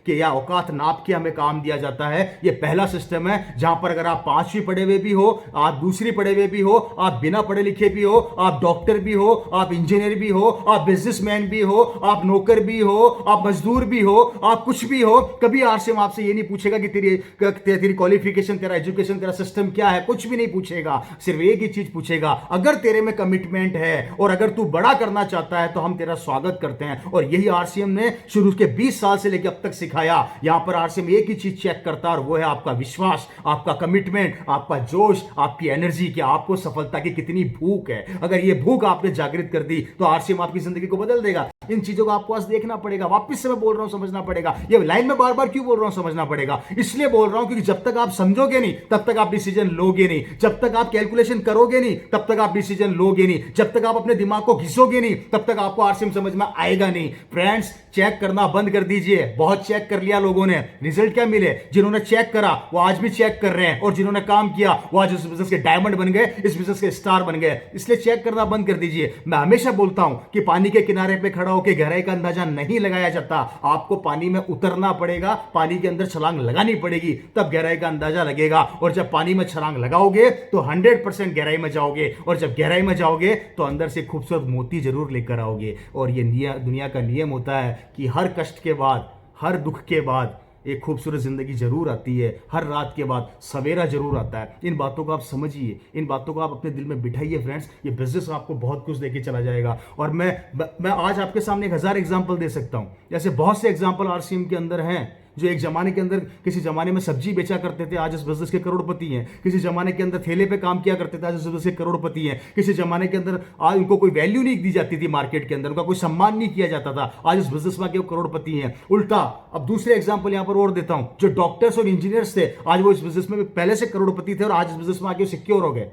के या औकात नाप के हमें काम दिया जाता है। यह पहला सिस्टम है जहां पर अगर आप 5वीं पढ़े हुए भी हो, आप दूसरी पढ़े हुए भी हो, आप बिना पढ़े लिखे भी हो, आप डॉक्टर भी हो, आप इंजीनियर भी हो, आप बिजनेसमैन भी हो, आप नौकर भी हो, आप मजदूर भी हो, आप कुछ भी हो, कभी आरसीएम आपसे ये नहीं पूछेगा कि तेरी क्वालिफिकेशन, तेरा एजुकेशन, तेरा सिस्टम क्या है, कुछ भी नहीं पूछेगा। सिर्फ एक ही चीज पूछेगा, अगर तेरे में कमिटमेंट है और अगर तू बड़ा करना चाहता है तो हम तेरा स्वागत करते हैं। और यही आरसीएम ने शुरू के 20 साल से लेकर अब तक सिखाया। यहां पर आरसीएम एक ही चीज चेक करता है और वो है आपका विश्वास, आपका कमिटमेंट, आपका जोश, आपकी एनर्जी, कि आपको सफलता की कितनी भूख है। अगर ये भूख आपने जागृत कर दी तो आरसीएम आपकी जिंदगी को बदल देगा। इन चीजों को आप आपको आज देखना पड़ेगा। वापस से मैं बोल रहा हूं, समझना पड़ेगा। ये लाइन में बार बार क्यों बोल रहा हूं, समझना पड़ेगा। इसलिए बोल रहा हूं क्योंकि जब तक आप समझोगे नहीं तब तक आप डिसीजन लोगे नहीं, जब तक आप कैलकुलेशन करोगे नहीं तब तक आप डिसीजन लोगे नहीं, जब तक आप अपने दिमाग को घिसोगे नहीं तब तक आपको आरसीएम समझ में आएगा नहीं। फ्रेंड्स, चेक करना बंद कर दीजिए। बहुत चेक कर लिया लोगों ने, रिजल्ट क्या मिले? जिन्होंने चेक करा वो आज भी चेक कर रहे हैं, और जिन्होंने काम किया वो आज इस बिजनेस के डायमंड बन गए, इस बिजनेस के स्टार बन गए। इसलिए चेक करना बंद कर दीजिए। मैं हमेशा बोलता हूं कि पानी के किनारे पे खड़ा होकर गहराई का अंदाजा नहीं लगाया जाता। आपको पानी में उतरना पड़ेगा, पानी के अंदर छलांग लगानी पड़ेगी, तब गहराई का अंदाजा लगेगा। और जब पानी में छलांग लगाओगे तो 100% गहराई में जाओगे, और जब गहराई में जाओगे तो अंदर से खूबसूरत मोती जरूर लेकर आओगे। और ये दुनिया का नियम होता है कि हर कष्ट के बाद, हर दुख के बाद एक खूबसूरत जिंदगी जरूर आती है, हर रात के बाद सवेरा जरूर आता है। इन बातों को आप समझिए, इन बातों को आप अपने दिल में बिठाइए फ्रेंड्स। ये बिजनेस आपको बहुत कुछ देके चला जाएगा। और मैं आज आपके सामने 1000 एग्जांपल दे सकता हूं। जैसे बहुत से एग्जांपल आरसीएम के अंदर हैं, जो एक जमाने के अंदर, किसी जमाने में सब्जी बेचा करते थे, आज इस बिजनेस के करोड़पति हैं। किसी जमाने के अंदर ठेले पे काम किया करते थे, आज इस बिजनेस के करोड़पति हैं। किसी जमाने के अंदर आज उनको कोई वैल्यू नहीं दी जाती थी मार्केट के अंदर, उनका कोई सम्मान नहीं किया जाता था, आज इस बिजनेस में आके करोड़पति हैं। उल्टा अब दूसरे एग्जाम्पल यहां पर और देता हूं, जो डॉक्टर्स और इंजीनियर्स थे आज वो इस बिजनेस में पहले से करोड़पति थे और आज इस बिजनेस में आके सिक्योर हो गए।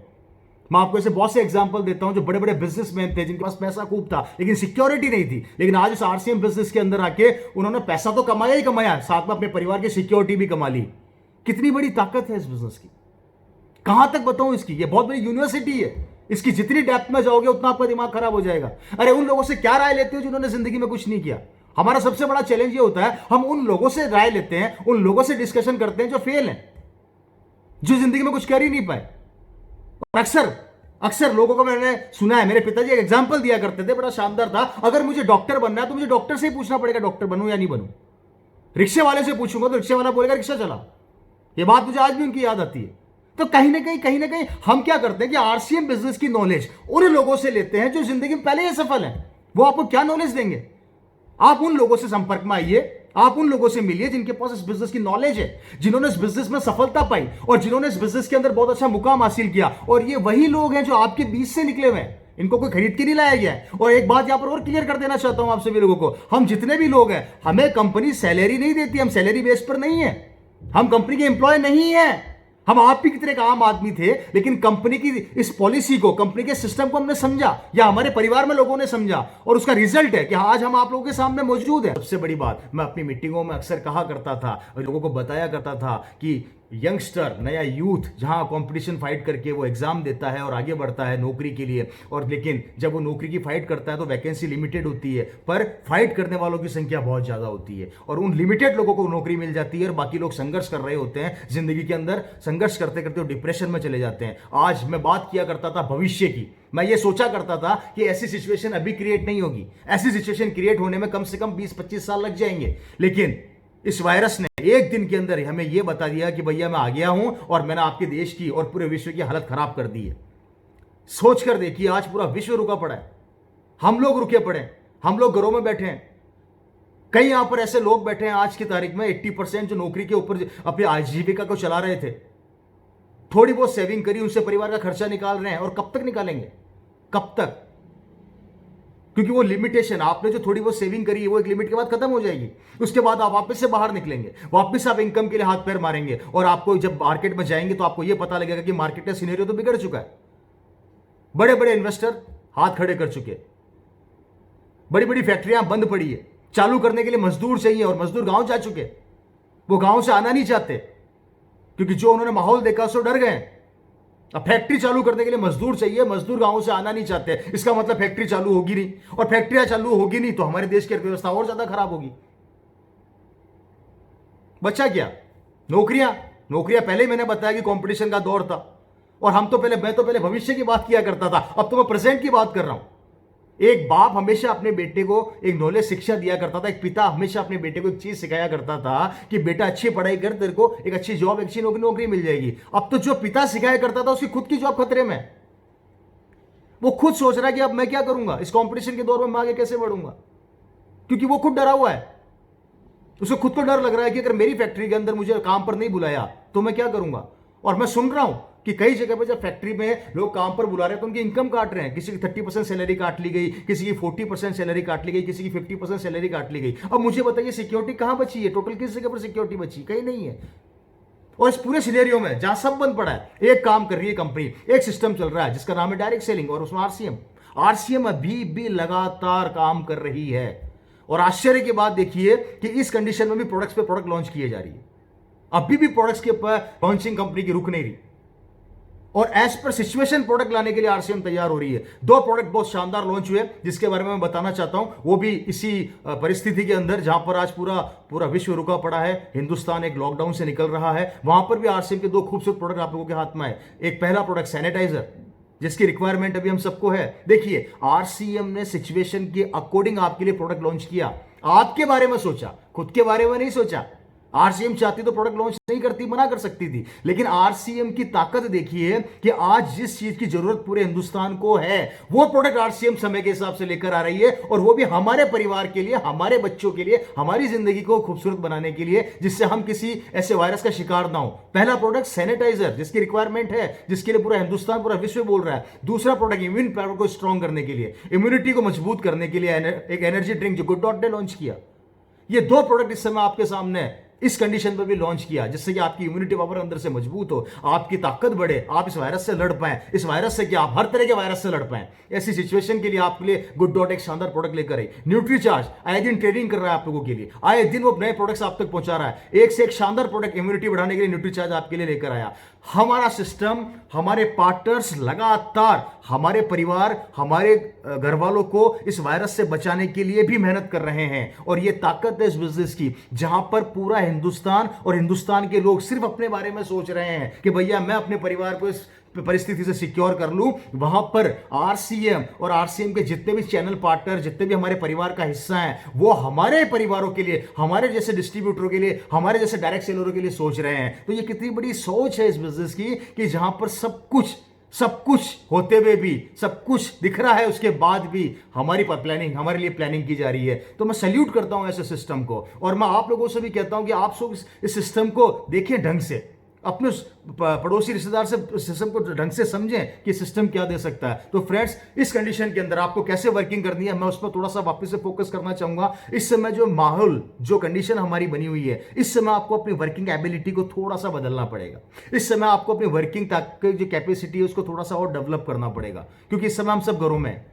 मैं आपको ऐसे बहुत से एग्जांपल देता हूं, जो बड़े बड़े बिजनेसमैन थे जिनके पास पैसा खूब था लेकिन सिक्योरिटी नहीं थी, लेकिन आज इस आरसीएम बिजनेस के अंदर आके उन्होंने पैसा तो कमाया ही कमाया, साथ में अपने परिवार की सिक्योरिटी भी कमा ली। कितनी बड़ी ताकत है इस बिजनेस की, कहां तक बताऊं इसकी। ये बहुत बड़ी यूनिवर्सिटी है, इसकी जितनी डेप्थ में जाओगे उतना आपका दिमाग खराब हो जाएगा। अरे उन लोगों से क्या राय लेते हो जिन्होंने जिंदगी में कुछ नहीं किया? हमारा सबसे बड़ा चैलेंज ये होता है, हम उन लोगों से राय लेते हैं, उन लोगों से डिस्कशन करते हैं जो फेल हैं, जो जिंदगी में कुछ कर ही नहीं पाए। अक्सर लोगों को मैंने सुना है, मेरे पिताजी एक एग्जांपल दिया करते थे, बड़ा शानदार था। अगर मुझे डॉक्टर बनना है तो मुझे डॉक्टर से ही पूछना पड़ेगा डॉक्टर बनूं या नहीं बनूं। रिक्शे वाले से पूछूंगा तो रिक्शे वाला बोलेगा रिक्शा चला। ये बात मुझे आज भी उनकी याद आती है। तो कहीं ना कहीं हम क्या करते हैं कि आरसीएम बिजनेस की नॉलेज उन लोगों से लेते हैं जो जिंदगी में पहले ही सफल है। वो आपको क्या नॉलेज देंगे? आप उन लोगों से संपर्क में आइए, आप उन लोगों से मिलिए जिनके पास इस बिजनेस की नॉलेज है, जिन्होंने इस बिजनेस में सफलता पाई और जिन्होंने इस बिजनेस के अंदर बहुत अच्छा मुकाम हासिल किया। और ये वही लोग हैं जो आपके बीच से निकले हुए हैं, इनको कोई खरीद के नहीं लाया गया है। और एक बात यहां पर और क्लियर कर देना चाहता हूं आप सभी लोगों को, हम जितने भी लोग हैं, हमें कंपनी सैलरी नहीं देती, हम सैलरी बेस पर नहीं है, हम कंपनी के एम्प्लॉय नहीं है। हम आप ही की तरह एक आम आदमी थे, लेकिन कंपनी की इस पॉलिसी को, कंपनी के सिस्टम को हमने समझा, या हमारे परिवार में लोगों ने समझा, और उसका रिजल्ट है कि आज हम आप लोगों के सामने मौजूद है। सबसे बड़ी बात, मैं अपनी मीटिंगों में अक्सर कहा करता था और लोगों को बताया करता था कि यंगस्टर, नया यूथ जहां कंपटीशन फाइट करके वो एग्जाम देता है और आगे बढ़ता है नौकरी के लिए, और लेकिन जब वो नौकरी की फाइट करता है तो वैकेंसी लिमिटेड होती है, पर फाइट करने वालों की संख्या बहुत ज्यादा होती है, और उन लिमिटेड लोगों को नौकरी मिल जाती है और बाकी लोग संघर्ष कर रहे होते हैं जिंदगी के अंदर। संघर्ष करते करते वो डिप्रेशन में चले जाते हैं। आज मैं बात किया करता था भविष्य की, मैं ये सोचा करता था कि ऐसी सिचुएशन अभी क्रिएट नहीं होगी, ऐसी सिचुएशन क्रिएट होने में कम से कम 20-25 साल लग जाएंगे, लेकिन इस वायरस ने एक दिन के अंदर हमें यह बता दिया कि भैया मैं आ गया हूं और मैंने आपके देश की और पूरे विश्व की हालत खराब कर दी है। सोचकर देखिए, आज पूरा विश्व रुका पड़ा है, हम लोग रुके पड़े हैं, हम लोग घरों में बैठे हैं। कई यहां पर ऐसे लोग बैठे हैं आज की तारीख में 80% जो नौकरी के ऊपर अपनी आजीविका को चला रहे थे, थोड़ी बहुत सेविंग करी, उनसे परिवार का खर्चा निकाल रहे हैं। और कब तक निकालेंगे, कब तक? क्योंकि वो लिमिटेशन, आपने जो थोड़ी बहुत सेविंग करी है वो एक लिमिट के बाद खत्म हो जाएगी, उसके बाद आप वापस से बाहर निकलेंगे, वापस आप इनकम के लिए हाथ पैर मारेंगे, और आपको जब मार्केट में जाएंगे तो आपको ये पता लगेगा कि मार्केट का सिनेरियो तो बिगड़ चुका है। बड़े बड़े इन्वेस्टर हाथ खड़े कर चुके, बड़ी बड़ी फैक्ट्रियां बंद पड़ी है, चालू करने के लिए मजदूर चाहिए और मजदूर गांव जा चुके, वो गांव से आना नहीं चाहते क्योंकि जो उन्होंने माहौल देखा उससे डर गए। अब फैक्ट्री चालू करने के लिए मजदूर चाहिए, मजदूर गांव से आना नहीं चाहते, इसका मतलब फैक्ट्री चालू होगी नहीं, और फैक्ट्रियां चालू होगी नहीं तो हमारे देश की अर्थव्यवस्था और ज्यादा खराब होगी। बच्चा क्या? नौकरियां पहले ही मैंने बताया कि कंपटीशन का दौर था, और मैं तो पहले भविष्य की बात किया करता था, अब तो मैं प्रेजेंट की बात कर रहा हूं। एक बाप हमेशा अपने बेटे को एक नॉलेज शिक्षा दिया करता था, एक पिता हमेशा अपने बेटे को एक चीज सिखाया करता था कि बेटा अच्छी पढ़ाई कर, तेरे को एक अच्छी जॉब, अच्छी नौकरी मिल जाएगी। अब तो जो पिता सिखाया करता था उसकी खुद की जॉब खतरे में, वो खुद सोच रहा है कि अब मैं क्या करूंगा इस कंपटीशन के दौर में, मैं आगे कैसे बढ़ूंगा, क्योंकि वो खुद डरा हुआ है। उसे खुद को डर लग रहा है कि अगर मेरी फैक्ट्री के अंदर मुझे काम पर नहीं बुलाया तो मैं क्या करूंगा। और मैं सुन रहा हूं कि कई जगह पर जब फैक्ट्री में लोग काम पर बुला रहे हैं तो उनकी इनकम काट रहे हैं, किसी की 30% सैलरी काट ली गई, किसी की 40% सैलरी काट ली गई, किसी की 50% सैलरी काट ली गई। अब मुझे बताइए सिक्योरिटी कहां बची है? टोटल किस जगह पर सिक्योरिटी बची? कहीं नहीं है। और इस पूरे सिनेरियो में जहां सब बंद पड़ा है, एक काम कर रही है कंपनी, एक सिस्टम चल रहा है जिसका नाम है डायरेक्ट सेलिंग, और उसमें आरसीएम आरसीएम अभी भी लगातार काम कर रही है। और आश्चर्य की बात देखिए कि इस कंडीशन में भी प्रोडक्ट्स पे प्रोडक्ट लॉन्च किए जा रही है, अभी भी प्रोडक्ट्स के ऊपर लॉन्चिंग कंपनी की रुक नहीं रही, और एज पर सिचुएशन प्रोडक्ट लाने के लिए आरसीएम तैयार हो रही है। दो प्रोडक्ट बहुत शानदार लॉन्च हुए जिसके बारे में मैं बताना चाहता हूं, वो भी इसी परिस्थिति के अंदर जहां पर आज पूरा पूरा विश्व रुका पड़ा है, हिंदुस्तान एक लॉकडाउन से निकल रहा है, वहां पर भी आरसीएम के दो खूबसूरत प्रोडक्ट आप लोगों के हाथ में आए। एक पहला प्रोडक्ट सैनिटाइजर, जिसकी रिक्वायरमेंट अभी हम सबको है। देखिए आरसीएम ने सिचुएशन के अकॉर्डिंग आपके लिए प्रोडक्ट लॉन्च किया, आपके बारे में सोचा, खुद के बारे में नहीं सोचा। आरसीएम चाहती तो प्रोडक्ट लॉन्च नहीं करती, मना कर सकती थी, लेकिन आरसीएम की ताकत देखिए कि आज जिस चीज की जरूरत पूरे हिंदुस्तान को है वो प्रोडक्ट आरसीएम समय के हिसाब से लेकर आ रही है, और वो भी हमारे परिवार के लिए, हमारे बच्चों के लिए, हमारी जिंदगी को खूबसूरत बनाने के लिए, जिससे हम किसी ऐसे वायरस का शिकार ना हो। पहला प्रोडक्ट सैनिटाइजर, जिसकी रिक्वायरमेंट है, जिसके लिए पूरा हिंदुस्तान, पूरा विश्व बोल रहा है। दूसरा प्रोडक्ट इम्यून पावर को स्ट्रॉन्ग करने के लिए, इम्यूनिटी को मजबूत करने के लिए एक एनर्जी ड्रिंक जो गुड डॉट ने लॉन्च किया। ये दो प्रोडक्ट इस समय आपके सामने है, इस कंडीशन पर भी लॉन्च किया, जिससे कि आपकी इम्यूनिटी पावर अंदर से मजबूत हो, आपकी ताकत बढ़े, आप इस वायरस से लड़ पाएं। इस वायरस से क्या, आप हर तरह के वायरस से लड़ पाएं। ऐसी सिचुएशन के लिए आपके लिए गुड डॉट एक शानदार प्रोडक्ट लेकर आई। न्यूट्रीचार्ज आए दिन ट्रेनिंग कर रहा है आप लोगों के लिए, आए दिन वो नए प्रोडक्ट्स आप तक पहुंचा रहा है। एक से एक शानदार प्रोडक्ट इम्यूनिटी बढ़ाने के लिए न्यूट्रीचार्ज आपके लिए लेकर आया। हमारा सिस्टम, हमारे पार्टनर्स लगातार हमारे परिवार, हमारे घर वालों को इस वायरस से बचाने के लिए भी मेहनत कर रहे हैं। और ये ताकत है इस बिजनेस की, जहां पर पूरा हिंदुस्तान और हिंदुस्तान के लोग सिर्फ अपने बारे में सोच रहे हैं कि भैया मैं अपने परिवार को इस परिस्थिति से सिक्योर कर लूं। वहां पर आरसीएम और आरसीएम के जितने भी चैनल पार्टनर, जितने भी हमारे परिवार का हिस्सा हैं, वो हमारे परिवारों के लिए, हमारे जैसे डिस्ट्रीब्यूटरों के लिए, हमारे जैसे डायरेक्ट सेलरों के लिए सोच रहे हैं। तो ये कितनी बड़ी सोच है इस बिजनेस की कि जहां पर सब कुछ होते हुए भी, सब कुछ दिख रहा है उसके बाद भी हमारी प्लानिंग, हमारे लिए प्लानिंग की जा रही है। तो मैं सैल्यूट करता हूं ऐसे सिस्टम को, और मैं आप लोगों से भी कहता हूं कि आप सब इस सिस्टम को देखें ढंग से, अपने पड़ोसी रिश्तेदार से सिस्टम को ढंग से समझें कि सिस्टम क्या दे सकता है। तो फ्रेंड्स, इस कंडीशन के अंदर आपको कैसे वर्किंग करनी है, मैं उस पर थोड़ा सा वापस से फोकस करना चाहूंगा। इस समय जो माहौल, जो कंडीशन हमारी बनी हुई है, इस समय आपको अपनी वर्किंग एबिलिटी को थोड़ा सा बदलना पड़ेगा। इस समय आपको अपनी वर्किंग जो कैपेसिटी है उसको थोड़ा सा और डेवलप करना पड़ेगा, क्योंकि इस समय हम सब घरों में हैं,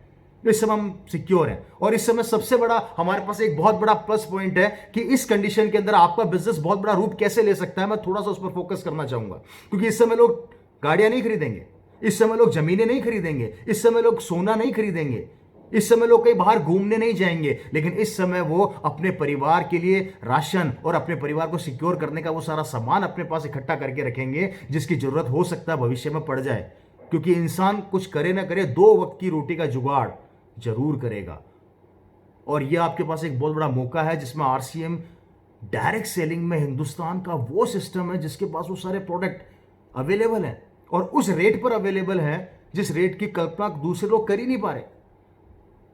इस समय हम सिक्योर हैं। और इस समय सबसे बड़ा हमारे पास एक बहुत बड़ा प्लस पॉइंट है कि इस कंडीशन के अंदर आपका बिजनेस बहुत बड़ा रूप कैसे ले सकता है, मैं थोड़ा सा उस पर फोकस करना चाहूंगा। क्योंकि इस समय लोग गाड़ियां नहीं खरीदेंगे, इस समय लोग जमीनें नहीं खरीदेंगे, इस समय लोग सोना नहीं खरीदेंगे, इस समय लोग कहीं बाहर घूमने नहीं जाएंगे, लेकिन इस समय वो अपने परिवार के लिए राशन और अपने परिवार को सिक्योर करने का वो सारा सामान अपने पास इकट्ठा करके रखेंगे, जिसकी जरूरत हो सकता है भविष्य में पड़ जाए। क्योंकि इंसान कुछ करे ना करे, 2 वक्त की रोटी का जुगाड़ जरूर करेगा। और यह आपके पास एक बहुत बड़ा मौका है, जिसमें आरसीएम डायरेक्ट सेलिंग में हिंदुस्तान का वो सिस्टम है जिसके पास वो सारे प्रोडक्ट अवेलेबल हैं, और उस रेट पर अवेलेबल है जिस रेट की कल्पना दूसरे लोग कर ही नहीं पा रहे।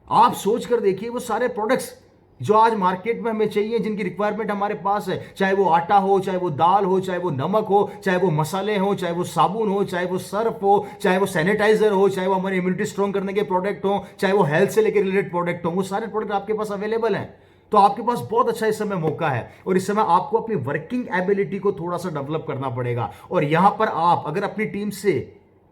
आप सोच कर देखिए, वो सारे प्रोडक्ट्स जो आज मार्केट में हमें चाहिए, जिनकी रिक्वायरमेंट हमारे पास है, चाहे वो आटा हो, चाहे वो दाल हो, चाहे वो नमक हो, चाहे वो मसाले हो, चाहे वो साबुन हो, चाहे वो सर्फ हो, चाहे वो सैनिटाइजर हो, चाहे वो हमारी इम्यूनिटी स्ट्रॉन्ग करने के प्रोडक्ट हो, चाहे वो हेल्थ से लेकर रिलेटेड प्रोडक्ट हो, वो सारे प्रोडक्ट आपके पास अवेलेबल हैं। तो आपके पास बहुत अच्छा इस समय मौका है, और इस समय आपको अपनी वर्किंग एबिलिटी को थोड़ा सा डेवलप करना पड़ेगा। और यहां पर आप अगर अपनी टीम से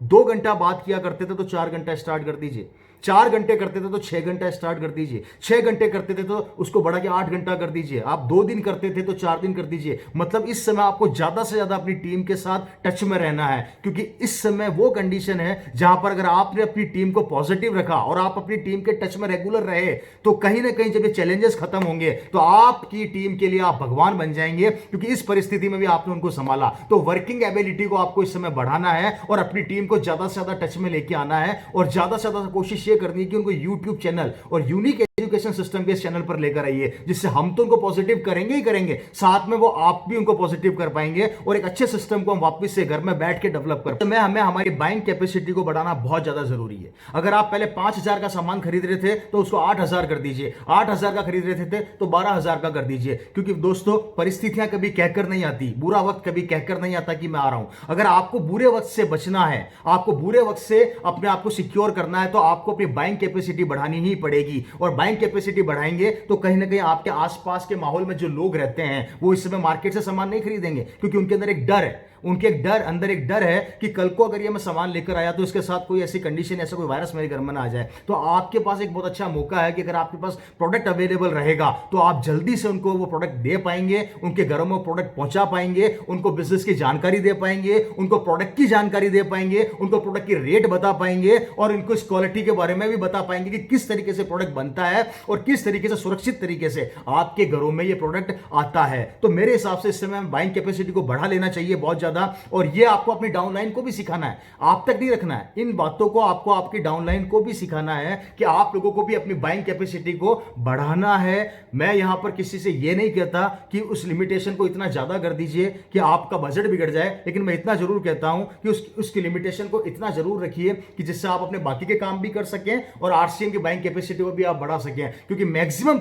2 घंटा बात किया करते थे तो 4 घंटा स्टार्ट कर दीजिए, 4 घंटे करते थे तो 6 घंटा स्टार्ट कर दीजिए, 6 घंटे करते थे तो उसको बढ़ा के 8 घंटा कर दीजिए, आप 2 दिन करते थे तो 4 दिन कर दीजिए। मतलब इस समय आपको ज्यादा से ज्यादा अपनी टीम के साथ टच में रहना है, क्योंकि इस समय वो कंडीशन है जहां पर अगर आपने अपनी टीम को पॉजिटिव रखा और आप अपनी टीम के टच में रेगुलर रहे, तो कहीं ना कहीं जब ये चैलेंजेस खत्म होंगे तो आपकी टीम के लिए आप भगवान बन जाएंगे, क्योंकि इस परिस्थिति में भी आपने उनको संभाला। तो वर्किंग एबिलिटी को आपको इस समय बढ़ाना है और अपनी टीम को ज्यादा से ज्यादा टच में लेके आना है, और ज्यादा से ज्यादा कोशिश ये करनी है कि उनको यूट्यूब चैनल और यूनिक एजुकेशन एजुकेशन सिस्टम के इस चैनल पर लेकर आइए, जिससे हम तो उनको पॉजिटिव करेंगे ही करेंगे, साथ में वो आप भी उनको पॉजिटिव कर पाएंगे और एक अच्छे सिस्टम को हम वापस से घर में बैठ के डेवलप कर। तो हमें हमारी बाइंग कैपेसिटी को बढ़ाना बहुत ज्यादा जरूरी है। अगर आप पहले 5,000 का सामान खरीद रहे थे तो उसको 8,000 कर दीजिए, 8,000 का खरीद रहे थे तो 12,000 का कर दीजिए, क्योंकि दोस्तों परिस्थितियां कभी कहकर नहीं आती, बुरा वक्त कभी कहकर नहीं आता कि मैं आ रहा हूं। अगर आपको बुरे वक्त से बचना है, आपको बुरे वक्त से अपने आप को सिक्योर करना है, तो आपको अपनी बाइंग कैपेसिटी बढ़ानी ही पड़ेगी। और बाइंग कैपेसिटी बढ़ाएंगे तो कहीं ना कहीं आपके आसपास के माहौल में जो लोग रहते हैं वो इस समय मार्केट से सामान नहीं खरीदेंगे, क्योंकि उनके अंदर एक डर है, उनके अंदर एक डर है कि कल को अगर ये मैं सामान लेकर आया तो इसके साथ कोई ऐसी कंडीशन, ऐसा कोई वायरस मेरे घर में ना आ जाए। तो आपके पास एक बहुत अच्छा मौका है कि अगर आपके पास प्रोडक्ट अवेलेबल रहेगा तो आप जल्दी से उनको वो प्रोडक्ट दे पाएंगे, उनके घरों में प्रोडक्ट पहुंचा पाएंगे, उनको बिजनेस की जानकारी दे पाएंगे, उनको प्रोडक्ट की जानकारी दे पाएंगे, उनको प्रोडक्ट की रेट बता पाएंगे और उनको इस क्वालिटी के बारे में भी बता पाएंगे कि किस तरीके से प्रोडक्ट बनता है और किस तरीके से सुरक्षित तरीके से आपके घरों में ये प्रोडक्ट आता है। तो मेरे हिसाब से इस समय बाइंग कैपेसिटी को बढ़ा लेना चाहिए बहुत ज्यादा, और ये आपको अपनी डाउनलाइन को भी सिखाना है, आप तक नहीं रखना है। इन बातों को आपको आपकी डाउनलाइन को भी सिखाना है कि आप लोगों को भी अपनी बाइंग कैपेसिटी को बढ़ाना है। मैं यहां पर किसी से ये नहीं कहता कि उस लिमिटेशन को इतना ज्यादा कर दीजिए कि आपका बजट बिगड़ जाए, लेकिन मैं इतना जरूर कहता हूं कि उसकी लिमिटेशन को इतना जरूर रखिए कि जिससे आप अपने बाकी के काम भी कर सकें और आरसीएम की बाइंग कैपेसिटी को भी आप बढ़ा सकें। क्योंकि मैक्सिमम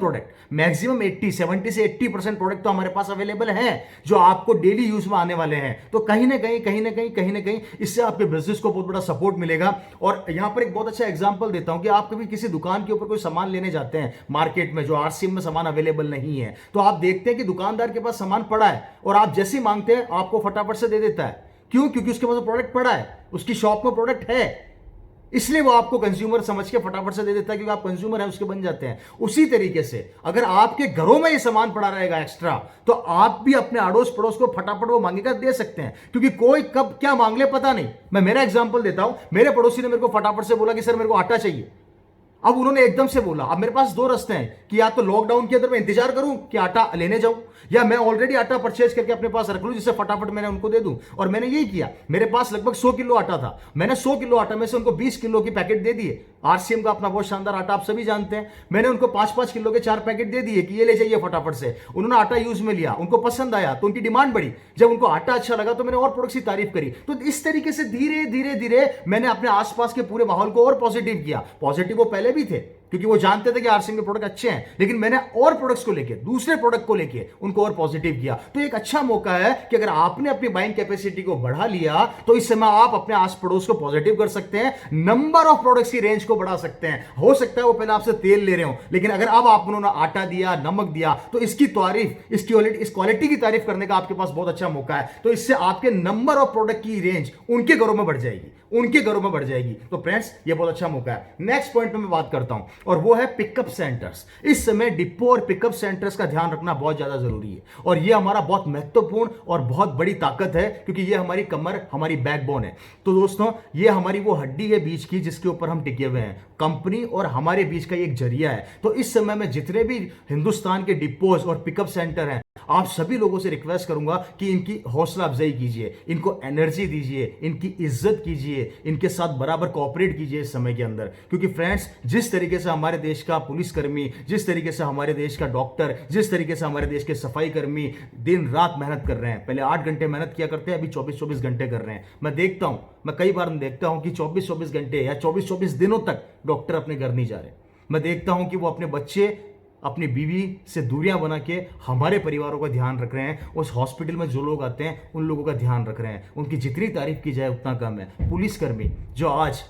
70 से 80% प्रोडक्ट तो हमारे पास अवेलेबल है जो आपको डेली यूज में आने वाले हैं। तो कहीं ना कहीं इससे आपके बिजनेस को बहुत बड़ा सपोर्ट मिलेगा। और यहां पर एक बहुत अच्छा एग्जांपल देता हूं कि आप कभी किसी दुकान के ऊपर कोई सामान लेने जाते हैं मार्केट में जो आरसीएम में सामान अवेलेबल नहीं है, तो आप देखते हैं कि दुकानदार के पास सामान पड़ा है और आप जैसे ही मांगते हैं आपको फटाफट से दे देता है। क्यों? क्योंकि उसके पास प्रोडक्ट पड़ा है, उसकी शॉप में प्रोडक्ट है, इसलिए वो आपको कंज्यूमर समझ के फटाफट से दे देता है, क्योंकि आप कंज्यूमर हैं, उसके बन जाते हैं। उसी तरीके से अगर आपके घरों में ये सामान पड़ा रहेगा एक्स्ट्रा, तो आप भी अपने अड़ोस पड़ोस को फटाफट वो मांगेगा दे सकते हैं, क्योंकि कोई कब क्या मांग ले पता नहीं। मैं मेरा एग्जांपल देता हूं, मेरे पड़ोसी ने मेरे को फटाफट से बोला कि सर मेरे को आटा चाहिए। अब उन्होंने एकदम से बोला, अब मेरे पास दो रास्ते हैं कि या तो लॉकडाउन के अंदर मैं इंतजार करूं कि आटा लेने जाऊं, या मैं ऑलरेडी आटा परचेज करके अपने पास रख लूं जिससे फटाफट मैंने उनको दे दूं। और मैंने यही किया, मेरे पास लगभग 100 किलो आटा था, मैंने 100 किलो आटा में से उनको 20 किलो की पैकेट दे दिए। आरसीएम का अपना बहुत शानदार आटा आप सभी जानते हैं। मैंने उनको 5-5 किलो के 4 पैकेट दे दिए कि ये ले जाइए फटाफट से। उन्होंने आटा यूज में लिया, उनको पसंद आया तो उनकी डिमांड बढ़ी। जब उनको आटा अच्छा लगा तो मैंने और प्रोडक्ट्स की तारीफ करी। तो इस तरीके से धीरे धीरे मैंने अपने आसपास के पूरे माहौल को और पॉजिटिव किया। पॉजिटिव वो पहले भी थे क्योंकि वो जानते थे कि आरसीएम के प्रोडक्ट अच्छे हैं, लेकिन मैंने और प्रोडक्ट्स को लेके, दूसरे प्रोडक्ट को लेके उनको और पॉजिटिव किया। तो एक अच्छा मौका है कि अगर आपने अपनी बाइंग कैपेसिटी को बढ़ा लिया तो इस समय आप अपने आस पड़ोस को पॉजिटिव कर सकते हैं, नंबर ऑफ प्रोडक्ट्स की रेंज को बढ़ा सकते हैं। हो सकता है वो पहले आपसे तेल ले रहे हो, लेकिन अगर अब आप उन्होंने आटा दिया, नमक दिया, तो इसकी तारीफ, इस क्वालिटी की तारीफ करने का आपके पास बहुत अच्छा मौका है। तो इससे आपके नंबर ऑफ प्रोडक्ट की रेंज उनके घरों में बढ़ जाएगी, तो फ्रेंड्स ये बहुत अच्छा मौका है। नेक्स्ट पॉइंट पे मैं बात करता हूं और वो है पिकअप सेंटर्स। इस समय डिपो और पिकअप सेंटर्स का ध्यान रखना बहुत ज्यादा जरूरी है और ये हमारा बहुत महत्वपूर्ण और बहुत बड़ी ताकत है, क्योंकि ये हमारी कमर, हमारी बैकबोन है। तो दोस्तों ये हमारी वो हड्डी है बीच की जिसके ऊपर हम टिके हुए हैं, कंपनी और हमारे बीच का एक जरिया है। तो इस समय में जितने भी हिंदुस्तान के डिपोज और पिकअप सेंटर हैं, आप सभी लोगों से रिक्वेस्ट करूंगा कि इनकी हौसला अफजाई कीजिए, इनको एनर्जी दीजिए, इनकी इज्जत कीजिए, इनके साथ बराबर कोऑपरेट कीजिए इस समय के अंदर। क्योंकि फ्रेंड्स जिस तरीके से हमारे देश का पुलिसकर्मी, जिस तरीके से हमारे देश का डॉक्टर, जिस तरीके से हमारे देश के सफाई कर्मी दिन रात मेहनत कर रहे हैं, पहले 8 घंटे मेहनत किया करते हैं, अभी 24-24 घंटे कर रहे हैं। मैं कई बार देखता हूं कि 24-24 घंटे या 24-24 दिनों तक डॉक्टर अपने घर नहीं जा रहे। मैं देखता हूं कि वो अपने बच्चे, अपनी बीवी से दूरियां बना के हमारे परिवारों का ध्यान रख रहे हैं। उस हॉस्पिटल में जो लोग आते हैं उन लोगों का ध्यान रख रहे हैं। उनकी जितनी तारीफ की जाए उतना कम है। पुलिसकर्मी जो आज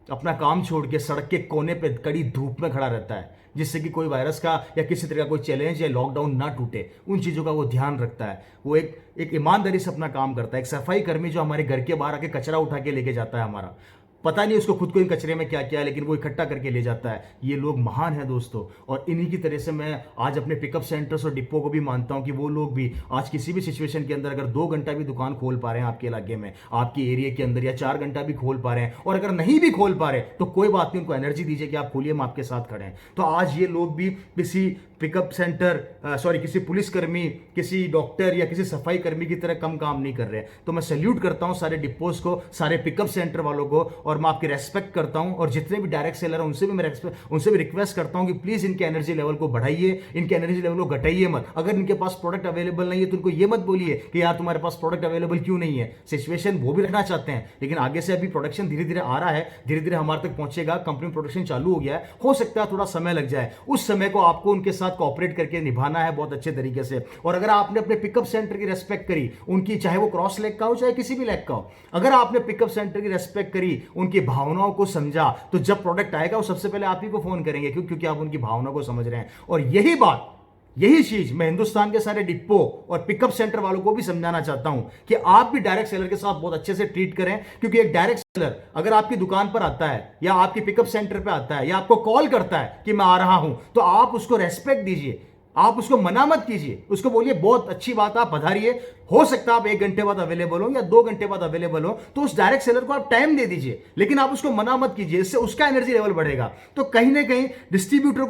अपना काम छोड़ के सड़क के कोने पे कड़ी धूप में खड़ा रहता है, जिससे कि कोई वायरस का या किसी तरह का कोई चैलेंज या लॉकडाउन ना टूटे, उन चीज़ों का वो ध्यान रखता है। वो एक ईमानदारी से अपना काम करता है। एक सफाई कर्मी जो हमारे घर के बाहर आके कचरा उठा के लेके जाता है, हमारा पता नहीं उसको खुद को इन कचरे में क्या क्या है, लेकिन वो इकट्ठा करके ले जाता है। ये लोग महान हैं दोस्तों। और इन्हीं की तरह से मैं आज अपने पिकअप सेंटर्स और डिपो को भी मानता हूं कि वो लोग भी आज किसी भी सिचुएशन के अंदर अगर 2 घंटा भी दुकान खोल पा रहे हैं आपके इलाके में, आपके एरिया के अंदर, या 4 घंटा भी खोल पा रहे हैं, और अगर नहीं भी खोल पा रहे तो कोई बात नहीं, उनको एनर्जी दीजिए कि आप खोलिए, हम आपके साथ खड़े हैं। तो आज ये लोग भी किसी पिकअप सेंटर किसी पुलिसकर्मी, किसी डॉक्टर या किसी सफाई कर्मी की तरह कम काम नहीं कर रहे हैं। तो मैं सैल्यूट करता हूं सारे डिपोज को, सारे पिकअप सेंटर वालों को, और मैं आपकी रेस्पेक्ट करता हूं। और जितने भी डायरेक्ट सेलर हैं उनसे भी रिक्वेस्ट करता हूं कि प्लीज इनके एनर्जी लेवल को बढ़ाइए, इनके एनर्जी लेवल को घटाइए मत। अगर इनके पास प्रोडक्ट अवेलेबल नहीं है तो उनको ये मत बोलिए कि यार तुम्हारे पास प्रोडक्ट अवेलेबल क्यों नहीं है। सिचुएशन वो भी रखना चाहते हैं, लेकिन आगे से अभी प्रोडक्शन धीरे धीरे आ रहा है, धीरे धीरे हमारे तक पहुंचेगा, कंपनी प्रोडक्शन चालू हो गया है, हो सकता है थोड़ा समय लग जाए। उस समय को आपको उनके साथ कोऑपरेट करके निभाना है बहुत अच्छे तरीके से। और अगर आपने अपने पिकअप सेंटर की रेस्पेक्ट करी, उनकी, चाहे वो क्रॉस लेग का हो चाहे किसी भी लेग का हो, अगर आपने पिकअप सेंटर की रेस्पेक्ट करी, उनकी भावनाओं को समझा, तो जब प्रोडक्ट आएगा वो सबसे पहले आप ही को फोन करेंगे, क्योंकि आप उनकी भावनाओं को समझ रहे हैं। और यही चीज मैं हिंदुस्तान के सारे डिपो और पिकअप सेंटर वालों को भी समझाना चाहता हूं कि आप भी डायरेक्ट सेलर के साथ बहुत अच्छे से ट्रीट करें। क्योंकि एक डायरेक्ट सेलर अगर आपकी दुकान पर आता है या आपकी पिकअप सेंटर पे आता है या आपको कॉल करता है कि मैं आ रहा हूं, तो आप उसको रेस्पेक्ट दीजिए, आप उसको मना मत कीजिए, उसको बोलिए बहुत अच्छी बात, आप पधारिए। हो सकता है आप 1 घंटे बाद अवेलेबल हो या 2 घंटे बाद अवेलेबल हो, तो उस डायरेक्ट सेलर को आप टाइम दे दीजिए, लेकिन आप उसको मना मत कीजिए, इससे उसका एनर्जी लेवल बढ़ेगा। तो कहीं ना कहीं डिस्ट्रीब्यूटर